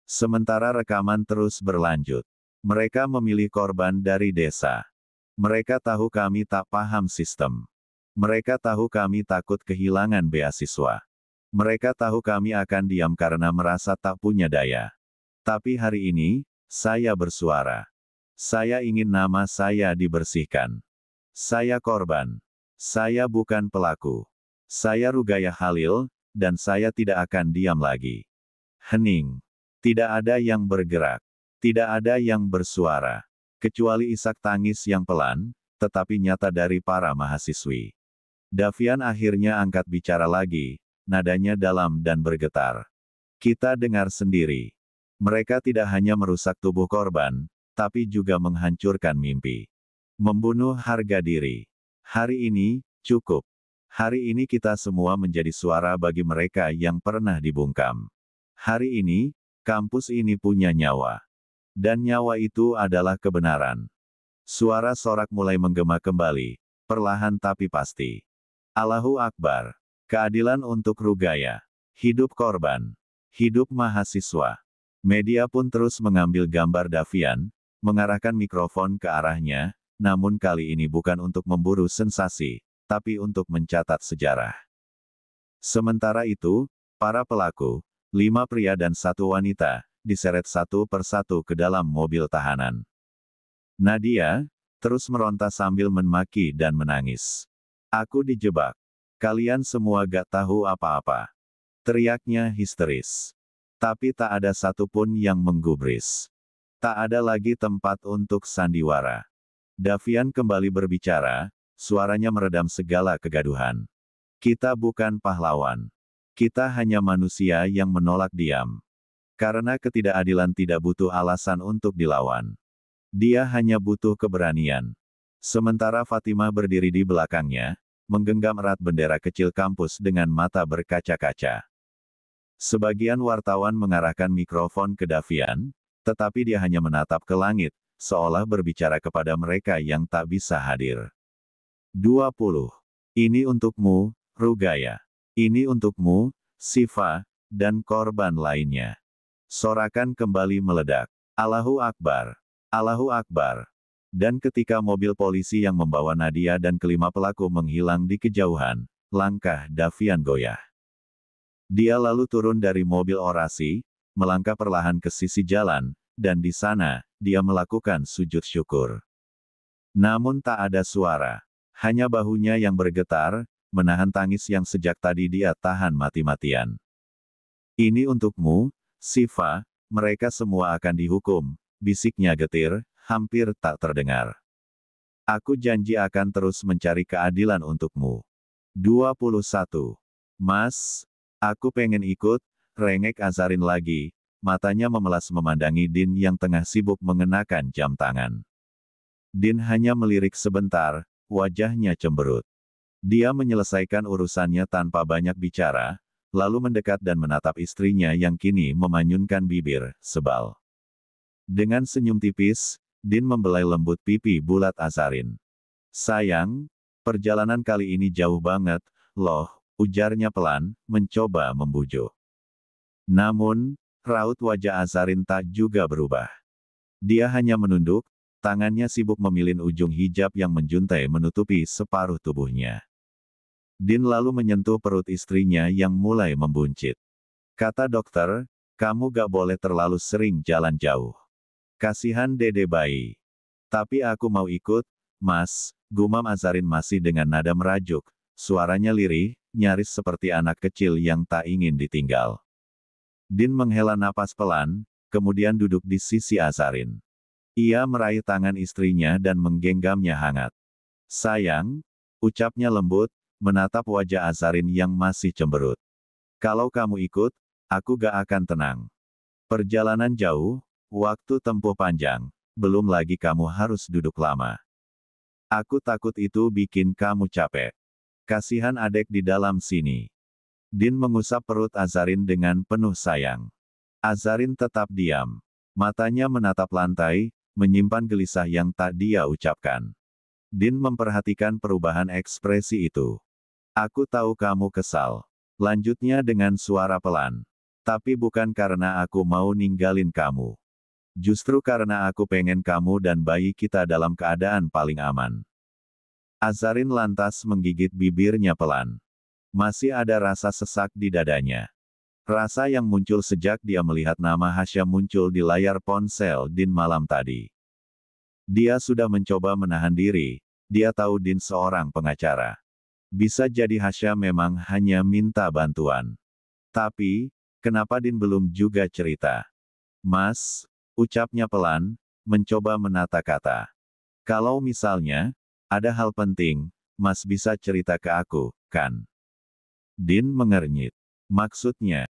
Sementara rekaman terus berlanjut. Mereka memilih korban dari desa. Mereka tahu kami tak paham sistem. Mereka tahu kami takut kehilangan beasiswa. Mereka tahu kami akan diam karena merasa tak punya daya. Tapi hari ini, saya bersuara. Saya ingin nama saya dibersihkan. Saya korban. Saya bukan pelaku. Saya Rugaya Khalil, dan saya tidak akan diam lagi. Hening. Tidak ada yang bergerak. Tidak ada yang bersuara. Kecuali isak tangis yang pelan, tetapi nyata dari para mahasiswi. Davian akhirnya angkat bicara lagi, nadanya dalam dan bergetar. Kita dengar sendiri. Mereka tidak hanya merusak tubuh korban, tapi juga menghancurkan mimpi. Membunuh harga diri. Hari ini, cukup. Hari ini kita semua menjadi suara bagi mereka yang pernah dibungkam. Hari ini, kampus ini punya nyawa. Dan nyawa itu adalah kebenaran. Suara sorak mulai menggema kembali, perlahan tapi pasti. Allahu Akbar. Keadilan untuk Rugaya. Hidup korban. Hidup mahasiswa. Media pun terus mengambil gambar Davian, mengarahkan mikrofon ke arahnya, namun kali ini bukan untuk memburu sensasi, tapi untuk mencatat sejarah. Sementara itu, para pelaku, 5 pria dan 1 wanita, diseret satu persatu ke dalam mobil tahanan. Nadia, terus meronta sambil memaki dan menangis. Aku dijebak. Kalian semua gak tahu apa-apa. Teriaknya histeris. Tapi tak ada satupun yang menggubris. Tak ada lagi tempat untuk sandiwara. Davian kembali berbicara, suaranya meredam segala kegaduhan. Kita bukan pahlawan. Kita hanya manusia yang menolak diam. Karena ketidakadilan tidak butuh alasan untuk dilawan. Dia hanya butuh keberanian. Sementara Fatimah berdiri di belakangnya, menggenggam erat bendera kecil kampus dengan mata berkaca-kaca. Sebagian wartawan mengarahkan mikrofon ke Davian, tetapi dia hanya menatap ke langit, seolah berbicara kepada mereka yang tak bisa hadir. 20. Ini untukmu, Rugaya. Ini untukmu, Siva, dan korban lainnya. Sorakan kembali meledak. Allahu Akbar. Allahu Akbar. Dan ketika mobil polisi yang membawa Nadia dan kelima pelaku menghilang di kejauhan, langkah Davian goyah. Dia lalu turun dari mobil orasi, melangkah perlahan ke sisi jalan, dan di sana, dia melakukan sujud syukur. Namun tak ada suara. Hanya bahunya yang bergetar, menahan tangis yang sejak tadi dia tahan mati-matian. Ini untukmu, Siva, mereka semua akan dihukum, bisiknya getir, hampir tak terdengar. Aku janji akan terus mencari keadilan untukmu. 21. Mas, aku pengen ikut, rengek Azarin lagi, matanya memelas memandangi Din yang tengah sibuk mengenakan jam tangan. Din hanya melirik sebentar, wajahnya cemberut. Dia menyelesaikan urusannya tanpa banyak bicara, lalu mendekat dan menatap istrinya yang kini memanyunkan bibir, sebal. Dengan senyum tipis, Din membelai lembut pipi bulat Azarin. Sayang, perjalanan kali ini jauh banget, loh, ujarnya pelan, mencoba membujuk. Namun, raut wajah Azarin tak juga berubah. Dia hanya menunduk, tangannya sibuk memilin ujung hijab yang menjuntai menutupi separuh tubuhnya. Din lalu menyentuh perut istrinya yang mulai membuncit. Kata dokter, kamu gak boleh terlalu sering jalan jauh. Kasihan dede bayi. Tapi aku mau ikut, Mas, gumam Azarin masih dengan nada merajuk, suaranya lirih, nyaris seperti anak kecil yang tak ingin ditinggal. Din menghela napas pelan, kemudian duduk di sisi Azarin. Ia meraih tangan istrinya dan menggenggamnya hangat. Sayang, ucapnya lembut, menatap wajah Azarin yang masih cemberut. Kalau kamu ikut, aku gak akan tenang. Perjalanan jauh, waktu tempuh panjang, belum lagi kamu harus duduk lama. Aku takut itu bikin kamu capek. Kasihan adek di dalam sini. Din mengusap perut Azarin dengan penuh sayang. Azarin tetap diam. Matanya menatap lantai, menyimpan gelisah yang tak dia ucapkan. Din memperhatikan perubahan ekspresi itu. Aku tahu kamu kesal. Lanjutnya dengan suara pelan. Tapi bukan karena aku mau ninggalin kamu. Justru karena aku pengen kamu dan bayi kita dalam keadaan paling aman. Azarin lantas menggigit bibirnya pelan. Masih ada rasa sesak di dadanya. Rasa yang muncul sejak dia melihat nama Hasya muncul di layar ponsel Din malam tadi. Dia sudah mencoba menahan diri, dia tahu Din seorang pengacara. Bisa jadi Hasya memang hanya minta bantuan. Tapi, kenapa Din belum juga cerita? Mas, ucapnya pelan, mencoba menata kata. Kalau misalnya, ada hal penting, Mas bisa cerita ke aku, kan? Din mengernyit. Maksudnya,